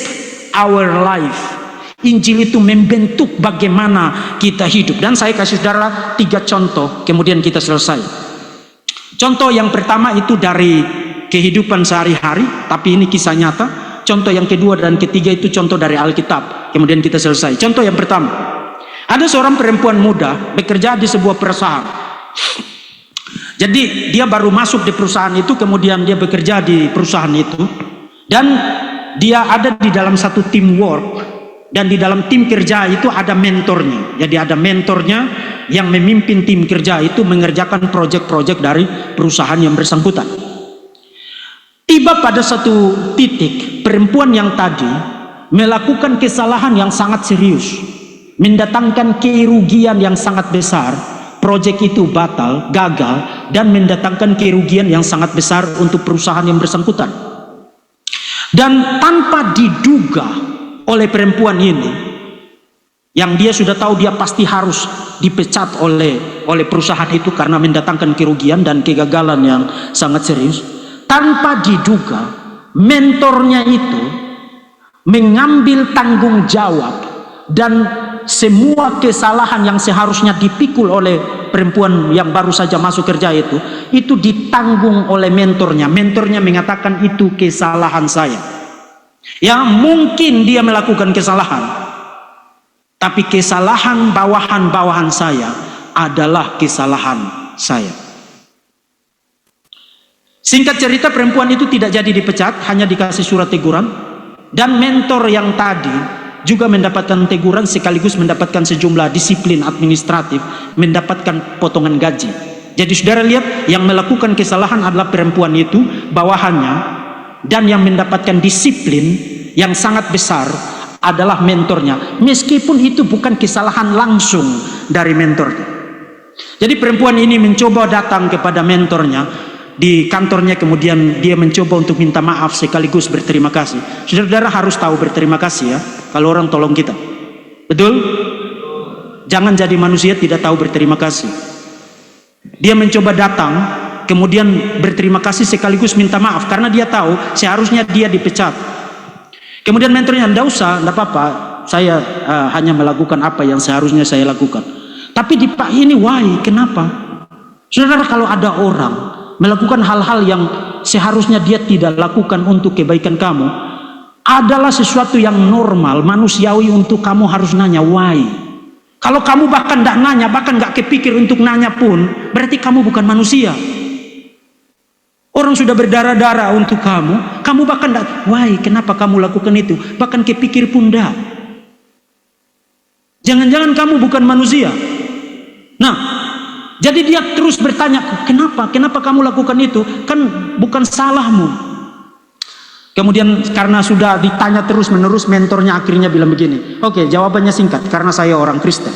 our life. Injil itu membentuk bagaimana kita hidup. Dan saya kasih saudara 3 contoh, kemudian kita selesai. Contoh yang pertama itu dari kehidupan sehari-hari, tapi ini kisah nyata. Contoh yang kedua dan ketiga itu contoh dari Alkitab. Kemudian kita selesai. Contoh yang pertama, ada seorang perempuan muda bekerja di sebuah perusahaan. Jadi dia baru masuk di perusahaan itu, kemudian dia bekerja di perusahaan itu, dan dia ada di dalam satu teamwork. Dan di dalam tim kerja itu ada mentornya. Jadi ada mentornya yang memimpin tim kerja itu mengerjakan proyek-proyek dari perusahaan yang bersangkutan. Tiba pada satu titik, perempuan yang tadi melakukan kesalahan yang sangat serius, mendatangkan kerugian yang sangat besar. Proyek itu batal, gagal, dan mendatangkan kerugian yang sangat besar untuk perusahaan yang bersangkutan. Dan tanpa diduga oleh perempuan ini, yang dia sudah tahu dia pasti harus dipecat oleh perusahaan itu karena mendatangkan kerugian dan kegagalan yang sangat serius. Tanpa diduga, mentornya itu mengambil tanggung jawab, dan semua kesalahan yang seharusnya dipikul oleh perempuan yang baru saja masuk kerja itu ditanggung oleh mentornya. Mentornya mengatakan itu kesalahan saya. Ya mungkin dia melakukan kesalahan, tapi kesalahan bawahan-bawahan saya adalah kesalahan saya. Singkat cerita, perempuan itu tidak jadi dipecat, hanya dikasih surat teguran. Dan mentor yang tadi juga mendapatkan teguran sekaligus mendapatkan sejumlah disiplin administratif, mendapatkan potongan gaji. Jadi saudara lihat, yang melakukan kesalahan adalah perempuan itu, bawahannya, dan yang mendapatkan disiplin yang sangat besar adalah mentornya, meskipun itu bukan kesalahan langsung dari mentornya. Jadi perempuan ini mencoba datang kepada mentornya di kantornya, kemudian dia mencoba untuk minta maaf sekaligus berterima kasih. Saudara-saudara harus tahu berterima kasih ya, kalau orang tolong kita. Betul? Jangan jadi manusia tidak tahu berterima kasih. Dia mencoba datang, kemudian berterima kasih sekaligus minta maaf karena dia tahu seharusnya dia dipecat. Kemudian mentornya, enggak usah, enggak apa-apa, saya hanya melakukan apa yang seharusnya saya lakukan. Tapi di Pak ini why? Kenapa? Saudara, kalau ada orang melakukan hal-hal yang seharusnya dia tidak lakukan untuk kebaikan kamu, adalah sesuatu yang normal, manusiawi untuk kamu harus nanya why. Kalau kamu bahkan tidak nanya, bahkan nggak kepikir untuk nanya pun, berarti kamu bukan manusia. Orang sudah berdarah-darah untuk kamu bahkan tidak, why, kenapa kamu lakukan itu? Bahkan kepikir pun tidak. Jangan-jangan kamu bukan manusia. Nah, jadi dia terus bertanya, kenapa kamu lakukan itu? Kan bukan salahmu. Kemudian karena sudah ditanya terus menerus, mentornya akhirnya bilang begini, oke, jawabannya singkat, karena saya orang Kristen.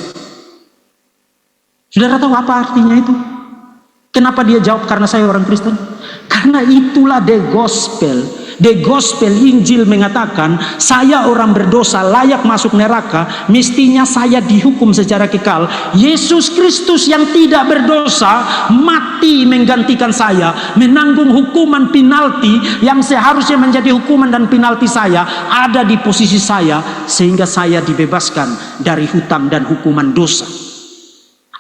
Saudara tahu apa artinya itu? Kenapa dia jawab karena saya orang Kristen? Karena itulah the gospel. The gospel, Injil mengatakan saya orang berdosa layak masuk neraka, mestinya saya dihukum secara kekal. Yesus Kristus yang tidak berdosa mati menggantikan saya, menanggung hukuman penalti yang seharusnya menjadi hukuman dan penalti saya, ada di posisi saya sehingga saya dibebaskan dari hutang dan hukuman dosa.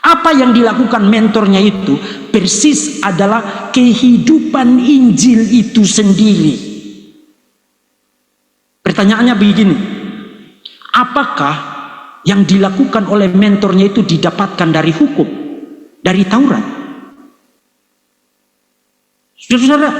Apa yang dilakukan mentornya itu persis adalah kehidupan Injil itu sendiri. Pertanyaannya begini, apakah yang dilakukan oleh mentornya itu didapatkan dari hukum, dari Taurat? Saudara,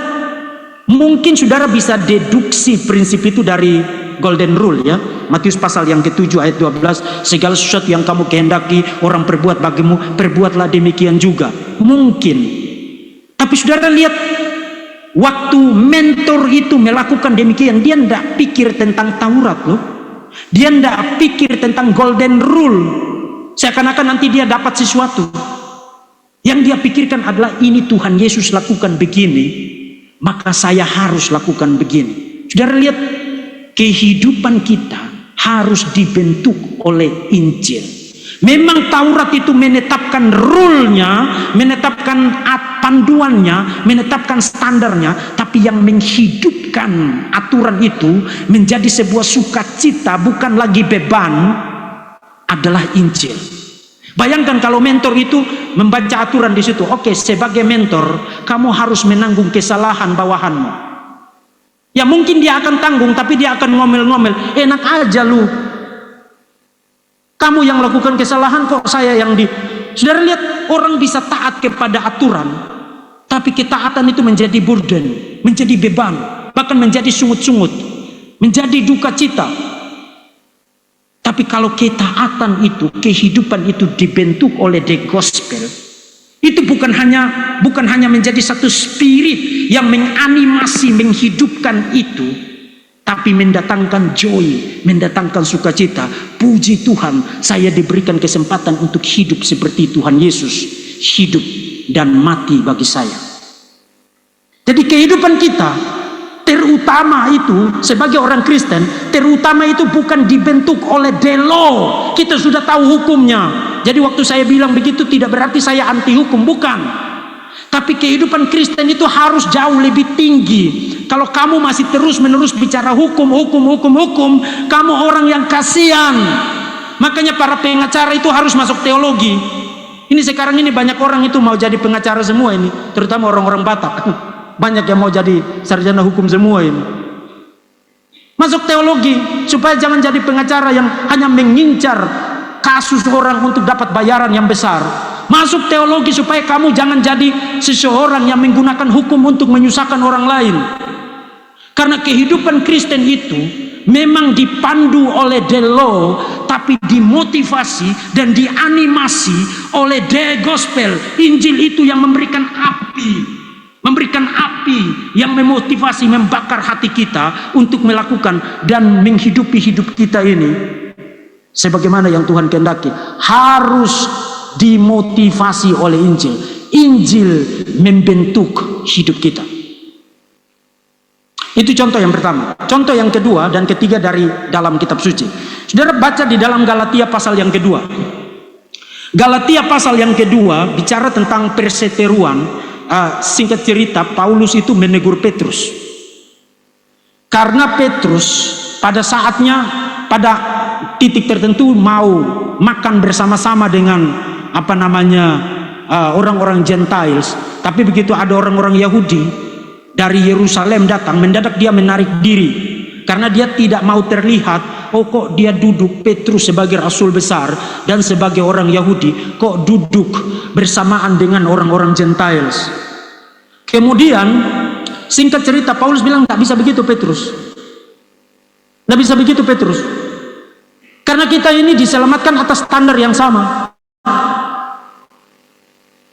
mungkin saudara bisa deduksi prinsip itu dari Golden Rule, ya, Matius pasal yang ke-7 ayat 12, segala sesuatu yang kamu kehendaki orang perbuat bagimu, perbuatlah demikian juga. Mungkin. Tapi saudara lihat, waktu mentor itu melakukan demikian, dia tidak pikir tentang Taurat loh. Dia tidak pikir tentang Golden Rule, seakan-akan nanti dia dapat sesuatu. Yang dia pikirkan adalah, ini Tuhan Yesus lakukan begini, maka saya harus lakukan begini. Saudara lihat, kehidupan kita harus dibentuk oleh Injil. Memang Taurat itu menetapkan rule-nya, menetapkan panduannya, menetapkan standarnya, tapi yang menghidupkan aturan itu menjadi sebuah sukacita, bukan lagi beban, adalah Injil. Bayangkan kalau mentor itu membaca aturan di situ, oke, sebagai mentor kamu harus menanggung kesalahan bawahanmu. Ya mungkin dia akan tanggung, tapi dia akan ngomel-ngomel, enak aja lu, kamu yang lakukan kesalahan kok saya yang di... Saudara lihat, orang bisa taat kepada aturan, tapi ketaatan itu menjadi burden, menjadi beban, bahkan menjadi sungut-sungut, menjadi duka cita. Tapi kalau ketaatan itu, kehidupan itu dibentuk oleh the gospel, itu bukan hanya menjadi satu spirit yang menganimasi, menghidupkan itu, tapi mendatangkan joy, mendatangkan sukacita. Puji Tuhan, saya diberikan kesempatan untuk hidup seperti Tuhan Yesus hidup dan mati bagi saya. Jadi kehidupan kita terutama itu sebagai orang Kristen, terutama itu bukan dibentuk oleh the law. Kita sudah tahu hukumnya. Jadi waktu saya bilang begitu tidak berarti saya anti hukum, bukan. Tapi kehidupan Kristen itu harus jauh lebih tinggi. Kalau kamu masih terus-menerus bicara hukum, kamu orang yang kasihan. Makanya para pengacara itu harus masuk teologi. Ini sekarang ini banyak orang itu mau jadi pengacara semua ini, terutama orang-orang Batak. Banyak yang mau jadi sarjana hukum semua ini. Masuk teologi supaya jangan jadi pengacara yang hanya mengincar kasus orang untuk dapat bayaran yang besar. Masuk teologi supaya kamu jangan jadi seseorang yang menggunakan hukum untuk menyusahkan orang lain. Karena kehidupan Kristen itu memang dipandu oleh the law, tapi dimotivasi dan dianimasi oleh the gospel. Injil itu yang memberikan api yang memotivasi, membakar hati kita untuk melakukan dan menghidupi hidup kita ini sebagaimana yang Tuhan kehendaki. Harus dimotivasi oleh Injil. Injil membentuk hidup kita. Itu contoh yang pertama. Contoh yang kedua dan ketiga dari dalam kitab suci. Saudara baca di dalam Galatia pasal yang kedua. Galatia pasal yang kedua bicara tentang perseteruan. Singkat cerita, Paulus itu menegur Petrus. Karena Petrus pada saatnya, pada titik tertentu mau makan bersama-sama dengan orang-orang Gentiles. Tapi begitu ada orang-orang Yahudi dari Yerusalem datang, mendadak dia menarik diri karena dia tidak mau terlihat. Oh, kok dia duduk, Petrus sebagai rasul besar dan sebagai orang Yahudi kok duduk bersamaan dengan orang-orang Gentiles. Kemudian singkat cerita, Paulus bilang tak bisa begitu Petrus, tidak bisa begitu Petrus, karena kita ini diselamatkan atas standar yang sama.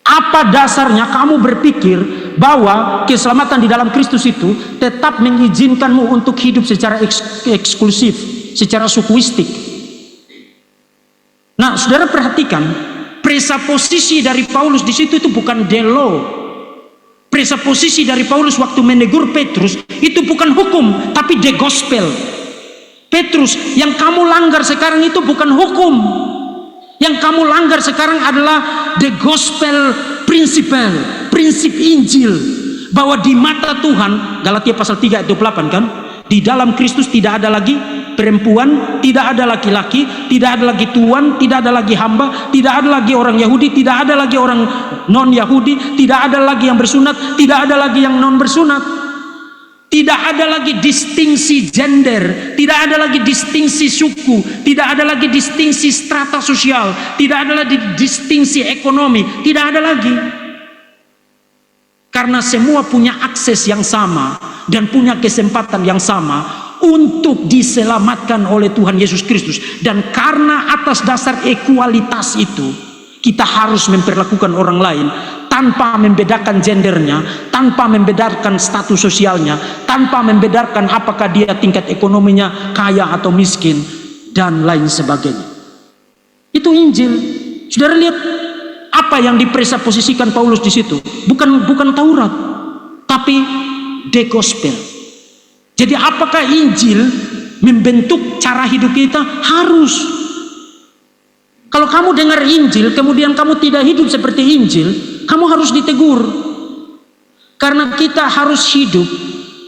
Apa dasarnya kamu berpikir bahwa keselamatan di dalam Kristus itu tetap mengizinkanmu untuk hidup secara eksklusif, secara sukuistik? Nah, saudara perhatikan, presaposisi dari Paulus di situ itu bukan delo. Presaposisi dari Paulus waktu menegur Petrus itu bukan hukum, tapi the gospel. Petrus, yang kamu langgar sekarang itu bukan hukum. Yang kamu langgar sekarang adalah the gospel principle, prinsip Injil, bahwa di mata Tuhan, Galatia pasal 3 ayat 28 kan, di dalam Kristus tidak ada lagi perempuan, tidak ada laki-laki, tidak ada lagi tuan, tidak ada lagi hamba, tidak ada lagi orang Yahudi, tidak ada lagi orang non Yahudi, tidak ada lagi yang bersunat, tidak ada lagi yang non bersunat. Tidak ada lagi distingsi gender, tidak ada lagi distingsi suku, tidak ada lagi distingsi strata sosial, tidak ada lagi distingsi ekonomi, tidak ada lagi. Karena semua punya akses yang sama dan punya kesempatan yang sama untuk diselamatkan oleh Tuhan Yesus Kristus. Dan karena atas dasar ekualitas itu, kita harus memperlakukan orang lain tanpa membedakan gendernya, tanpa membedakan status sosialnya, tanpa membedakan apakah dia tingkat ekonominya kaya atau miskin, dan lain sebagainya. Itu Injil. Saudara lihat apa yang dipresaposisikan Paulus di situ. Bukan Taurat, tapi the gospel. Jadi apakah Injil membentuk cara hidup kita? Harus. Kalau kamu dengar Injil, kemudian kamu tidak hidup seperti Injil, kamu harus ditegur. Karena kita harus hidup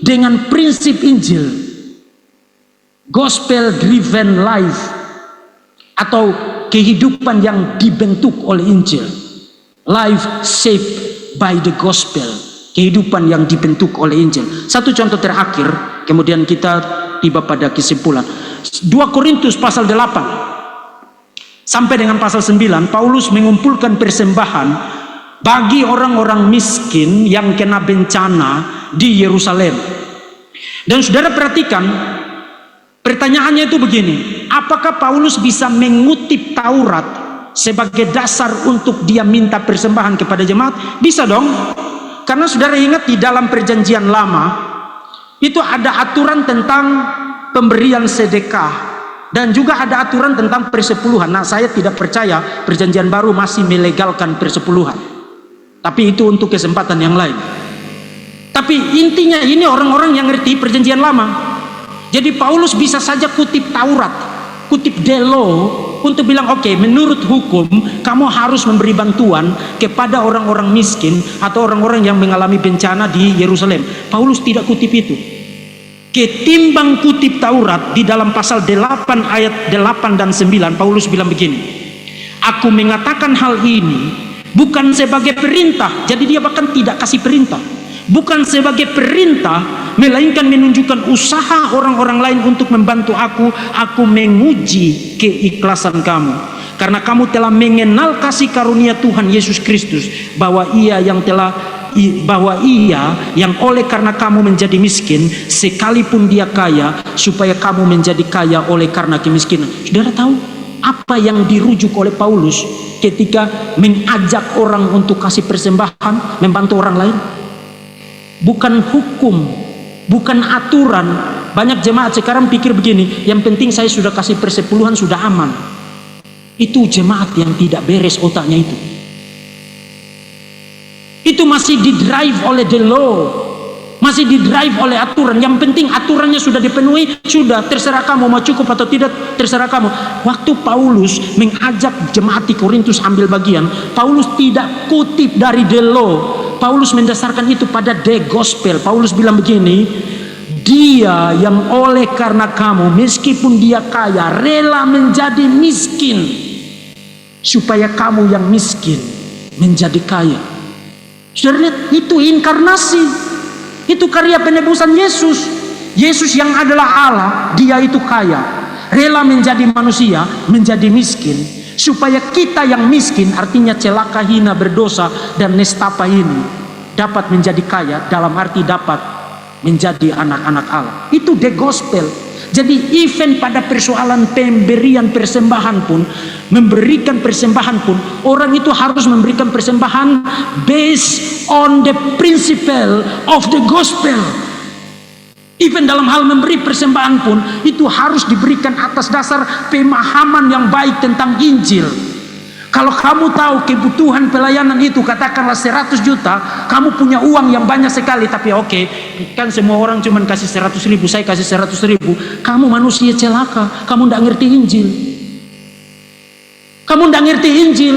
dengan prinsip Injil, gospel driven life, atau kehidupan yang dibentuk oleh Injil, life shaped by the gospel, kehidupan yang dibentuk oleh Injil. Satu contoh terakhir, kemudian kita tiba pada kesimpulan. 2 Korintus pasal 8 sampai dengan pasal 9, Paulus mengumpulkan persembahan bagi orang-orang miskin yang kena bencana di Yerusalem. Dan saudara perhatikan, pertanyaannya itu begini, apakah Paulus bisa mengutip Taurat sebagai dasar untuk dia minta persembahan kepada jemaat? Bisa dong. Karena saudara ingat di dalam perjanjian lama itu ada aturan tentang pemberian sedekah, dan juga ada aturan tentang persepuluhan. Nah, saya tidak percaya perjanjian baru masih melegalkan persepuluhan, tapi itu untuk kesempatan yang lain. Tapi intinya ini orang-orang yang ngerti perjanjian lama. Jadi Paulus bisa saja kutip Taurat, kutip Delo, untuk bilang oke, menurut hukum kamu harus memberi bantuan kepada orang-orang miskin atau orang-orang yang mengalami bencana di Yerusalem. Paulus tidak kutip itu. Ketimbang kutip Taurat, di dalam pasal 8 ayat 8 dan 9 Paulus bilang begini, aku mengatakan hal ini bukan sebagai perintah. Jadi dia bahkan tidak kasih perintah, bukan sebagai perintah, melainkan menunjukkan usaha orang-orang lain untuk membantu aku. Aku menguji keikhlasan kamu, karena kamu telah mengenal kasih karunia Tuhan Yesus Kristus, bahwa ia yang oleh karena kamu menjadi miskin, sekalipun dia kaya, supaya kamu menjadi kaya oleh karena kemiskinan. Saudara tahu apa yang dirujuk oleh Paulus ketika mengajak orang untuk kasih persembahan, membantu orang lain? Bukan hukum, bukan aturan. Banyak jemaat sekarang pikir begini, yang penting saya sudah kasih persepuluhan sudah aman. Itu jemaat yang tidak beres otaknya itu. Itu masih didrive oleh the law, masih didrive oleh aturan. Yang penting aturannya sudah dipenuhi, sudah, terserah kamu mau cukup atau tidak, terserah kamu. Waktu Paulus mengajak jemaat di Korintus ambil bagian, Paulus tidak kutip dari the law. Paulus mendasarkan itu pada the gospel. Paulus bilang begini, Dia yang oleh karena kamu, meskipun dia kaya, rela menjadi miskin, supaya kamu yang miskin menjadi kaya. Sudah lihat, itu inkarnasi, itu karya penebusan Yesus. Yesus yang adalah Allah, dia itu kaya, rela menjadi manusia, menjadi miskin, supaya kita yang miskin, artinya celaka, hina, berdosa, dan nestapa ini dapat menjadi kaya, dalam arti dapat menjadi anak-anak Allah. Itu the gospel. Jadi even pada persoalan pemberian persembahan pun, memberikan persembahan pun, orang itu harus memberikan persembahan based on the principle of the gospel. Even dalam hal memberi persembahan pun, itu harus diberikan atas dasar pemahaman yang baik tentang Injil. Kalau kamu tahu kebutuhan pelayanan itu, katakanlah 100 juta, kamu punya uang yang banyak sekali, tapi oke, kan semua orang cuma kasih 100.000, saya kasih 100.000, kamu manusia celaka, kamu tidak ngerti Injil. Kamu tidak ngerti Injil.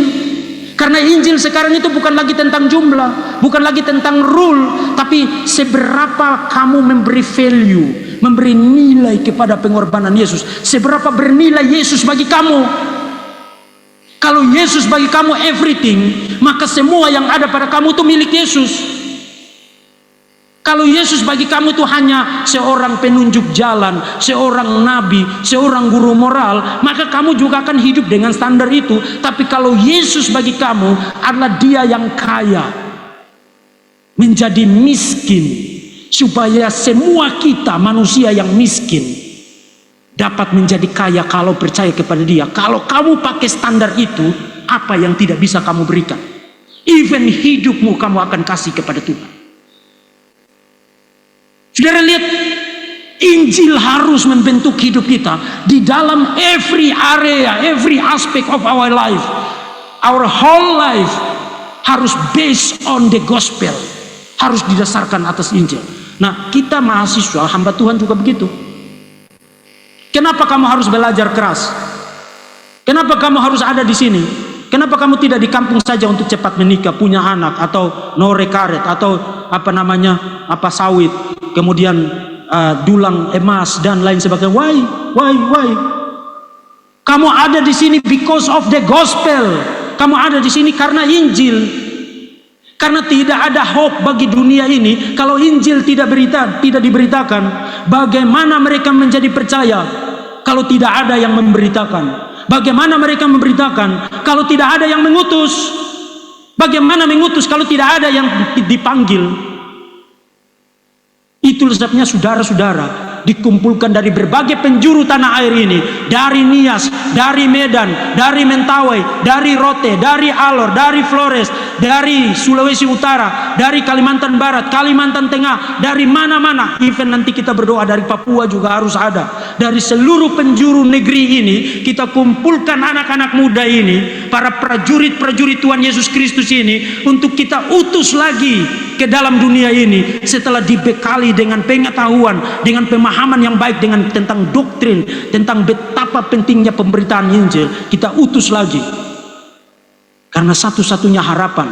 Karena Injil sekarang itu bukan lagi tentang jumlah, bukan lagi tentang rule, tapi seberapa kamu memberi value, memberi nilai kepada pengorbanan Yesus. Seberapa bernilai Yesus bagi kamu. Kalau Yesus bagi kamu everything, maka semua yang ada pada kamu itu milik Yesus. Kalau Yesus bagi kamu itu hanya seorang penunjuk jalan, seorang nabi, seorang guru moral, maka kamu juga akan hidup dengan standar itu. Tapi kalau Yesus bagi kamu adalah dia yang kaya, menjadi miskin, supaya semua kita manusia yang miskin dapat menjadi kaya kalau percaya kepada dia. Kalau kamu pakai standar itu, apa yang tidak bisa kamu berikan? Even hidupmu kamu akan kasih kepada Tuhan. Saudara lihat, Injil harus membentuk hidup kita di dalam every area, every aspect of our life. Our whole life harus based on the gospel, harus didasarkan atas Injil. Nah, kita mahasiswa, hamba Tuhan juga begitu. Kenapa kamu harus belajar keras? Kenapa kamu harus ada di sini? Kenapa kamu tidak di kampung saja untuk cepat menikah, punya anak, atau nore karet, atau sawit, kemudian dulang emas dan lain sebagainya? Why? Kamu ada di sini because of the gospel. Kamu ada di sini karena Injil. Karena tidak ada hope bagi dunia ini kalau Injil tidak diberitakan. Bagaimana mereka menjadi percaya kalau tidak ada yang memberitakan? Bagaimana mereka memberitakan kalau tidak ada yang mengutus? Bagaimana mengutus kalau tidak ada yang dipanggil? Itu sebabnya saudara-saudara dikumpulkan dari berbagai penjuru tanah air ini, dari Nias, dari Medan, dari Mentawai, dari Rote, dari Alor, dari Flores, dari Sulawesi Utara, dari Kalimantan Barat, Kalimantan Tengah, dari mana-mana. Even nanti kita berdoa dari Papua juga harus ada. Dari seluruh penjuru negeri ini kita kumpulkan anak-anak muda ini, para prajurit-prajurit Tuhan Yesus Kristus ini, untuk kita utus lagi ke dalam dunia ini setelah dibekali dengan pengetahuan, dengan pemahaman yang baik, dengan tentang doktrin, tentang betapa pentingnya pemberitaan Injil. Kita utus lagi, karena satu-satunya harapan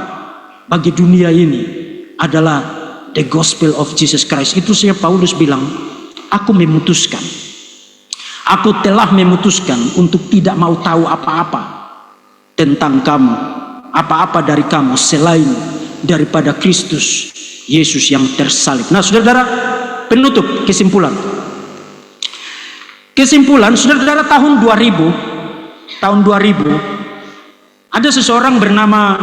bagi dunia ini adalah the gospel of Jesus Christ. Itu saya Paulus bilang, aku telah memutuskan untuk tidak mau tahu apa-apa tentang kamu, apa-apa dari kamu selain daripada Kristus Yesus yang tersalib. Nah, saudara-saudara, penutup, kesimpulan, saudara-saudara, tahun 2000 ada seseorang bernama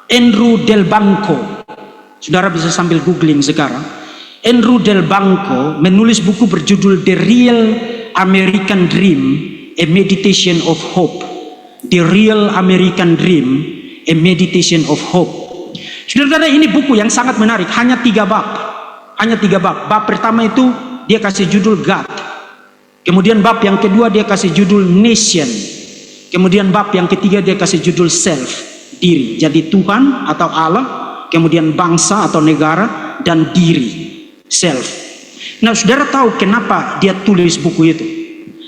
Andrew Del Banco. Saudara bisa sambil googling sekarang. Andrew Del Banco menulis buku berjudul The Real American Dream, A Meditation of Hope. The Real American Dream, A Meditation of Hope. Saudara-saudara, ini buku yang sangat menarik, hanya 3 bab. Bab pertama itu dia kasih judul God. Kemudian bab yang kedua dia kasih judul Nation. Kemudian bab yang ketiga dia kasih judul Self, diri. Jadi Tuhan atau Allah, kemudian bangsa atau negara, dan diri, self. Nah, saudara tahu kenapa dia tulis buku itu?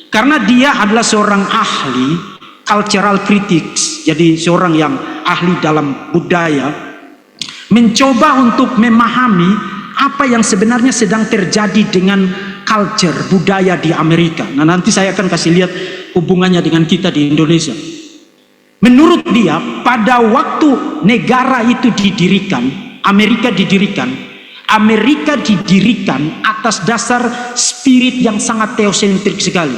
Karena dia adalah seorang ahli cultural critics, jadi seorang yang ahli dalam budaya, mencoba untuk memahami apa yang sebenarnya sedang terjadi dengan culture, budaya di Amerika. Nah, nanti saya akan kasih lihat hubungannya dengan kita di Indonesia. Menurut dia, pada waktu negara itu didirikan, Amerika didirikan atas dasar spirit yang sangat teosentrik sekali.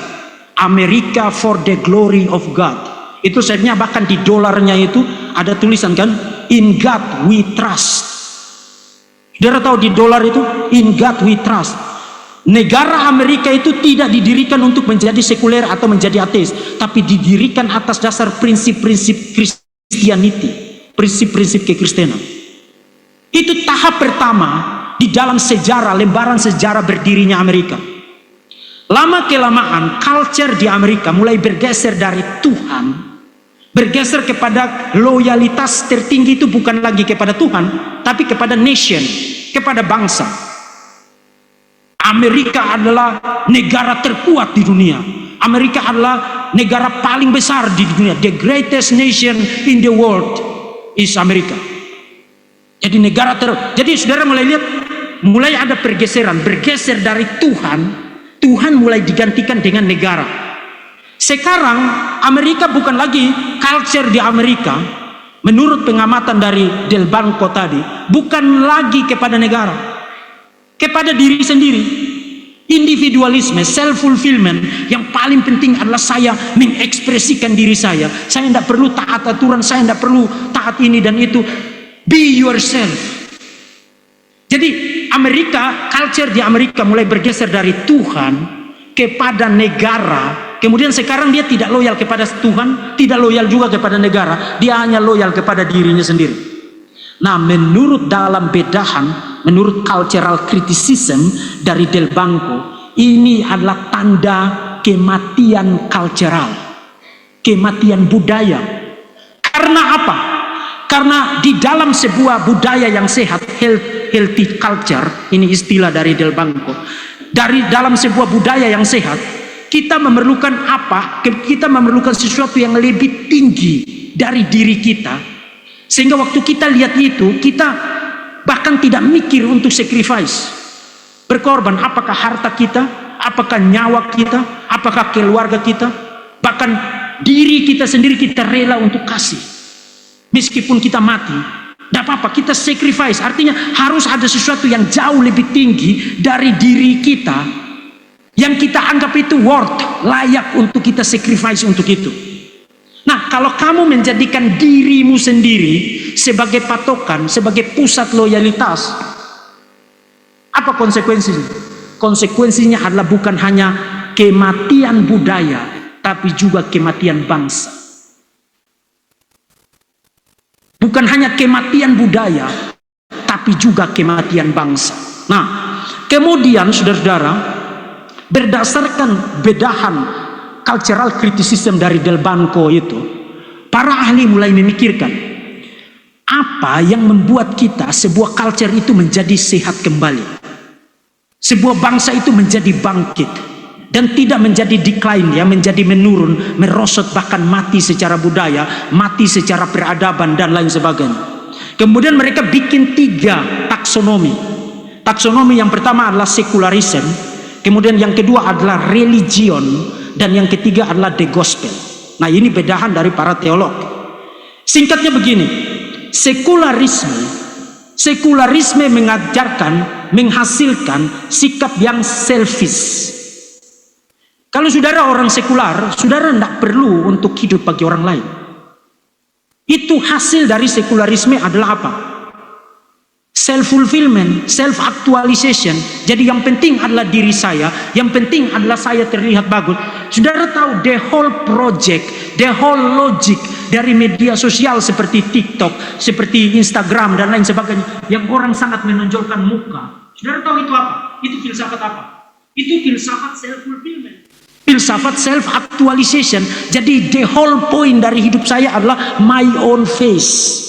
America for the glory of God. Itu sebenarnya bahkan di dolarnya itu ada tulisan kan, in God we trust. Saudara tahu di dolar itu, in God we trust. Negara Amerika itu tidak didirikan untuk menjadi sekuler atau menjadi ateis, tapi didirikan atas dasar prinsip-prinsip Christianity, prinsip-prinsip kekristenan. Itu tahap pertama di dalam sejarah, lembaran sejarah berdirinya Amerika. Lama kelamaan culture di Amerika mulai bergeser dari Tuhan, bergeser kepada loyalitas tertinggi itu bukan lagi kepada Tuhan, tapi kepada nation, kepada bangsa. Amerika adalah negara terkuat di dunia. Amerika adalah negara paling besar di dunia. The greatest nation in the world is Amerika. Jadi jadi saudara mulai lihat, mulai ada pergeseran, bergeser dari Tuhan mulai digantikan dengan negara. Sekarang Amerika bukan lagi culture di Amerika, menurut pengamatan dari Del Banco tadi, bukan lagi kepada negara, kepada diri sendiri. Individualisme, self-fulfillment, yang paling penting adalah saya mengekspresikan diri saya. Saya tidak perlu taat aturan, saya tidak perlu taat ini dan itu. Be yourself. Jadi Amerika, culture di Amerika mulai bergeser dari Tuhan kepada negara. Kemudian sekarang dia tidak loyal kepada Tuhan, tidak loyal juga kepada negara. Dia hanya loyal kepada dirinya sendiri. Nah, menurut dalam bedahan, menurut cultural criticism dari Del Banco, ini adalah tanda kematian cultural, kematian budaya. Karena apa? Karena di dalam sebuah budaya yang sehat, healthy culture, ini istilah dari Del Banco, dari dalam sebuah budaya yang sehat, kita memerlukan apa? Kita memerlukan sesuatu yang lebih tinggi dari diri kita. Sehingga waktu kita lihat itu, kita bahkan tidak mikir untuk sacrifice, berkorban. Apakah harta kita, apakah nyawa kita, apakah keluarga kita, bahkan diri kita sendiri kita rela untuk kasih. Meskipun kita mati, tidak apa-apa, kita sacrifice. Artinya harus ada sesuatu yang jauh lebih tinggi dari diri kita, yang kita anggap itu worth, layak untuk kita sacrifice untuk itu. Nah, kalau kamu menjadikan dirimu sendiri sebagai patokan, sebagai pusat loyalitas, apa konsekuensinya? Konsekuensinya adalah bukan hanya kematian budaya, tapi juga kematian bangsa. Bukan hanya kematian budaya, tapi juga kematian bangsa. Nah, kemudian saudara-saudara, berdasarkan bedahan cultural criticism dari Del Banco itu, para ahli mulai memikirkan apa yang membuat kita, sebuah culture itu menjadi sehat kembali, sebuah bangsa itu menjadi bangkit dan tidak menjadi decline, ya, menjadi menurun, merosot, bahkan mati secara budaya, mati secara peradaban dan lain sebagainya. Kemudian mereka bikin 3 taksonomi. Taksonomi yang pertama adalah sekularisme, kemudian yang kedua adalah religion, dan yang ketiga adalah the gospel. Nah, ini bedahan dari para teolog. Singkatnya begini, sekularisme mengajarkan, menghasilkan sikap yang selfish. Kalau saudara orang sekular, saudara tidak perlu untuk hidup bagi orang lain. Itu hasil dari sekularisme adalah apa? Self-fulfillment, self-actualization. Jadi yang penting adalah diri saya, yang penting adalah saya terlihat bagus. Saudara tahu the whole project, the whole logic dari media sosial seperti TikTok, seperti Instagram dan lain sebagainya, yang orang sangat menonjolkan muka. Saudara tahu itu apa? Itu filsafat apa? Itu filsafat self-fulfillment, filsafat self-actualization. Jadi the whole point dari hidup saya adalah my own face.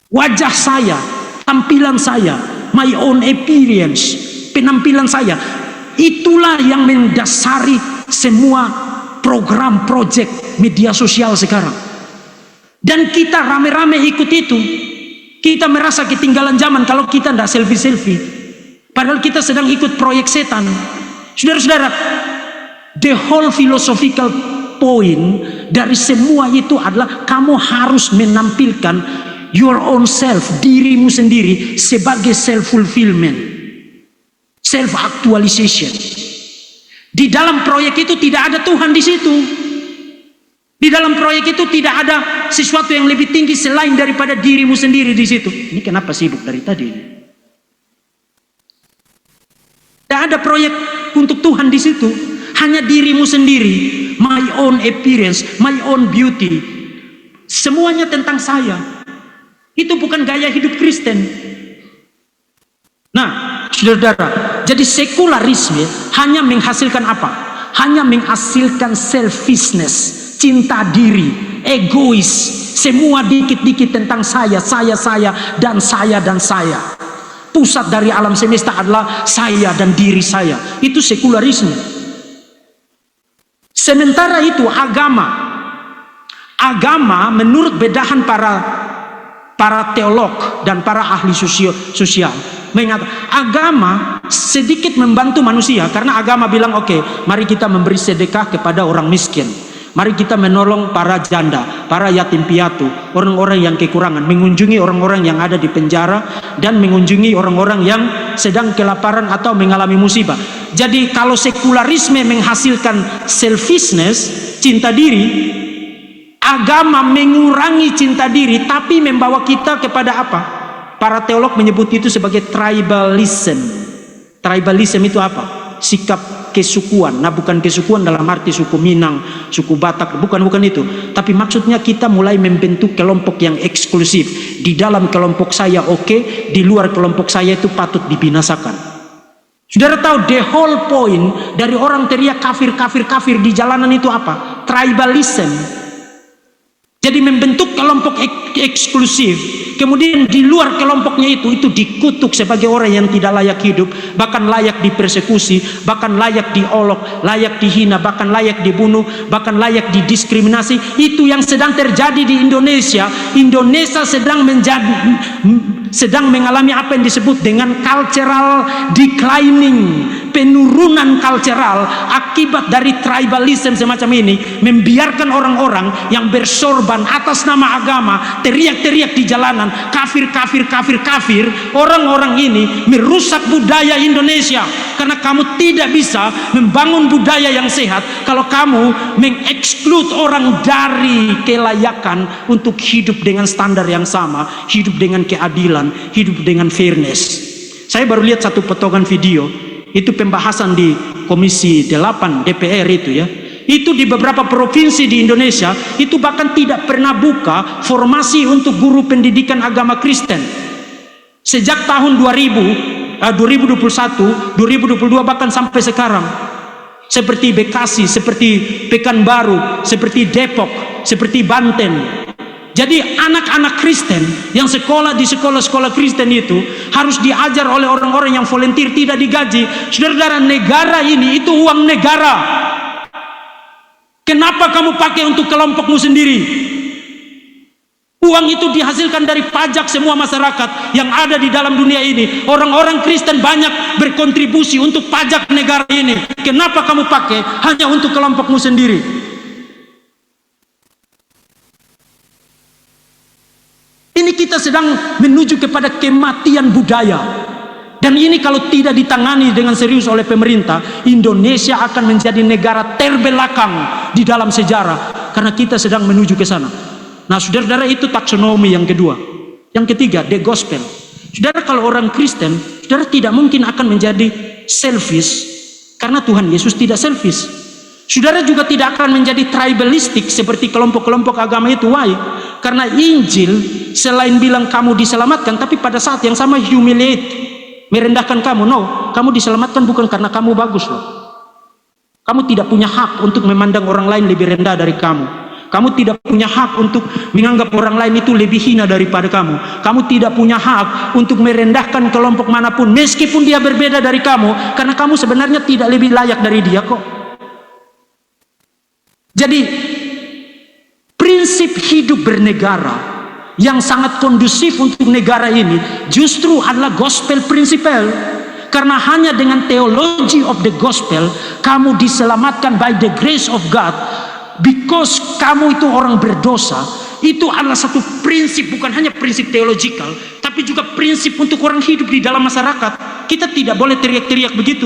Wajah saya, tampilan saya, my own appearance, penampilan saya. Itulah yang mendasari semua program, project media sosial sekarang. Dan kita rame-rame ikut itu. Kita merasa ketinggalan zaman kalau kita tidak selfie-selfie. Padahal kita sedang ikut proyek setan. Saudara-saudara, the whole philosophical point dari semua itu adalah kamu harus menampilkan your own self, dirimu sendiri sebagai self-fulfillment, self-actualization. Di dalam proyek itu tidak ada Tuhan di situ. Di dalam proyek itu tidak ada sesuatu yang lebih tinggi selain daripada dirimu sendiri di situ. Ini kenapa sibuk dari tadi? Tidak ada proyek untuk Tuhan di situ. Hanya dirimu sendiri. My own appearance, my own beauty. Semuanya tentang saya. Itu bukan gaya hidup Kristen. Nah, saudara-saudara, jadi sekularisme hanya menghasilkan apa? Hanya menghasilkan selfishness, cinta diri, egois, semua dikit-dikit tentang saya, dan saya. Pusat dari alam semesta adalah saya dan diri saya. Itu sekularisme. Sementara itu agama menurut bedahan para teolog dan para ahli sosial mengatakan agama sedikit membantu manusia, karena agama bilang oke, mari kita memberi sedekah kepada orang miskin, mari kita menolong para janda, para yatim piatu, orang-orang yang kekurangan, mengunjungi orang-orang yang ada di penjara, dan mengunjungi orang-orang yang sedang kelaparan atau mengalami musibah. Jadi kalau sekularisme menghasilkan selfishness, cinta diri, agama mengurangi cinta diri tapi membawa kita kepada apa? Para teolog menyebut itu sebagai tribalism. Tribalism itu apa? Sikap kesukuan. Nah, bukan kesukuan dalam arti suku Minang, suku Batak, bukan itu. Tapi maksudnya kita mulai membentuk kelompok yang eksklusif. Di dalam kelompok saya oke, di luar kelompok saya itu patut dibinasakan. Saudara tahu the whole point dari orang teriak kafir di jalanan itu apa? Tribalism. Jadi membentuk kelompok eksklusif, kemudian di luar kelompoknya itu dikutuk sebagai orang yang tidak layak hidup, bahkan layak dipersekusi, bahkan layak diolok, layak dihina, bahkan layak dibunuh, bahkan layak didiskriminasi. Itu yang sedang terjadi di Indonesia. Indonesia sedang mengalami apa yang disebut dengan cultural declining, penurunan cultural akibat dari tribalism semacam ini, membiarkan orang-orang yang bersorban atas nama agama teriak-teriak di jalanan kafir. Orang-orang ini merusak budaya Indonesia, karena kamu tidak bisa membangun budaya yang sehat kalau kamu mengeksklud orang dari kelayakan untuk hidup dengan standar yang sama, hidup dengan keadilan, hidup dengan fairness. Saya baru lihat satu potongan video, itu pembahasan di Komisi 8 DPR itu ya. Itu di beberapa provinsi di Indonesia itu bahkan tidak pernah buka formasi untuk guru pendidikan agama Kristen. Sejak tahun 2021, 2022 bahkan sampai sekarang. Seperti Bekasi, seperti Pekanbaru, seperti Depok, seperti Banten. Jadi anak-anak Kristen yang sekolah di sekolah-sekolah Kristen itu harus diajar oleh orang-orang yang volunteer, tidak digaji. Saudara-saudara, negara ini itu uang negara. Kenapa kamu pakai untuk kelompokmu sendiri? Uang itu dihasilkan dari pajak semua masyarakat yang ada di dalam dunia ini. Orang-orang Kristen banyak berkontribusi untuk pajak negara ini. Kenapa kamu pakai hanya untuk kelompokmu sendiri? Ini kita sedang menuju kepada kematian budaya. Dan ini kalau tidak ditangani dengan serius oleh pemerintah, Indonesia akan menjadi negara terbelakang di dalam sejarah, karena kita sedang menuju ke sana. Nah, saudara-saudara, itu taksonomi yang kedua. Yang ketiga, the gospel. Saudara, kalau orang Kristen, saudara tidak mungkin akan menjadi selfish, karena Tuhan Yesus tidak selfish. Saudara juga tidak akan menjadi tribalistik seperti kelompok-kelompok agama itu. Why? Karena Injil selain bilang kamu diselamatkan, tapi pada saat yang sama humiliate, merendahkan kamu. No, kamu diselamatkan bukan karena kamu bagus loh. Kamu tidak punya hak untuk memandang orang lain lebih rendah dari kamu. Kamu tidak punya hak untuk menganggap orang lain itu lebih hina daripada kamu. Kamu tidak punya hak untuk merendahkan kelompok manapun meskipun dia berbeda dari kamu, karena kamu sebenarnya tidak lebih layak dari dia kok. Jadi prinsip hidup bernegara yang sangat kondusif untuk negara ini justru adalah gospel prinsipal. Karena hanya dengan theology of the gospel kamu diselamatkan by the grace of God, because kamu itu orang berdosa. Itu adalah satu prinsip, bukan hanya prinsip teologikal, tapi juga prinsip untuk orang hidup di dalam masyarakat. Kita tidak boleh teriak-teriak begitu,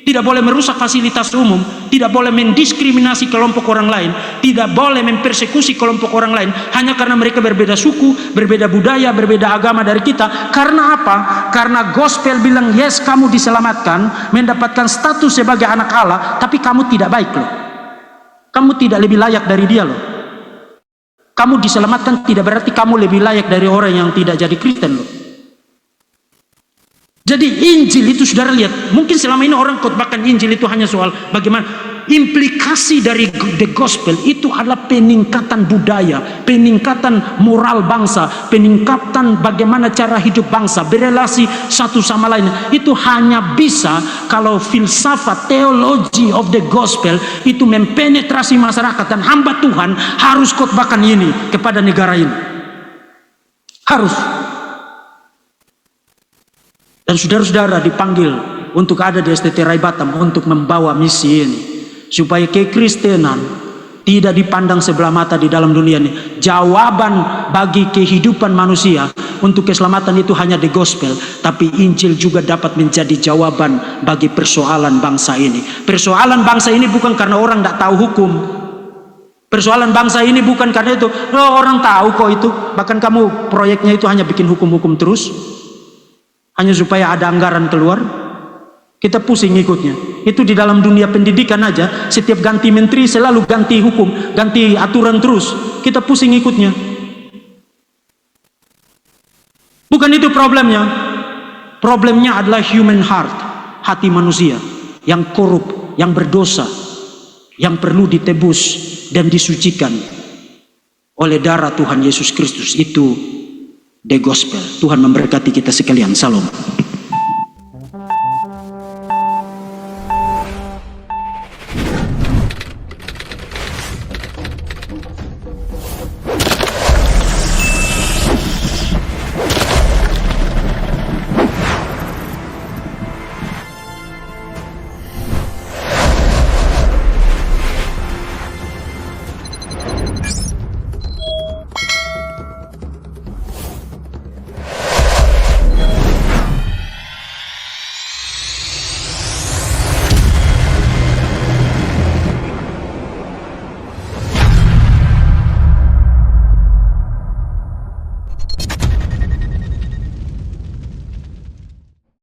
tidak boleh merusak fasilitas umum, tidak boleh mendiskriminasi kelompok orang lain, tidak boleh mempersekusi kelompok orang lain hanya karena mereka berbeda suku, berbeda budaya, berbeda agama dari kita. Karena apa? Karena gospel bilang yes, kamu diselamatkan, mendapatkan status sebagai anak Allah, tapi kamu tidak baik loh. Kamu tidak lebih layak dari dia loh. Kamu diselamatkan tidak berarti kamu lebih layak dari orang yang tidak jadi Kristen loh. Jadi Injil itu saudara lihat, mungkin selama ini orang khotbahkan Injil itu hanya soal bagaimana. Implikasi dari the gospel itu adalah peningkatan budaya, peningkatan moral bangsa, peningkatan bagaimana cara hidup bangsa, berelasi satu sama lain. Itu hanya bisa kalau filsafat teologi of the gospel itu mempenetrasi masyarakat, dan hamba Tuhan harus khotbahkan ini kepada negara ini. Harus. Dan saudara-saudara dipanggil untuk ada di STT Rai Batam untuk membawa misi ini, supaya kekristenan tidak dipandang sebelah mata di dalam dunia ini. Jawaban bagi kehidupan manusia untuk keselamatan itu hanya the gospel, tapi Injil juga dapat menjadi jawaban bagi persoalan bangsa ini. Persoalan bangsa ini bukan karena orang tidak tahu hukum. Persoalan bangsa ini bukan karena itu, oh, orang tahu kok itu. Bahkan kamu proyeknya itu hanya bikin hukum-hukum terus, hanya supaya ada anggaran keluar. Kita pusing ikutnya. Itu di dalam dunia pendidikan aja, setiap ganti menteri selalu ganti hukum, ganti aturan terus. Kita pusing ikutnya. Bukan itu problemnya. Problemnya adalah human heart, hati manusia yang korup, yang berdosa, yang perlu ditebus dan disucikan oleh darah Tuhan Yesus Kristus. Itu the gospel. Tuhan memberkati kita sekalian. Salam.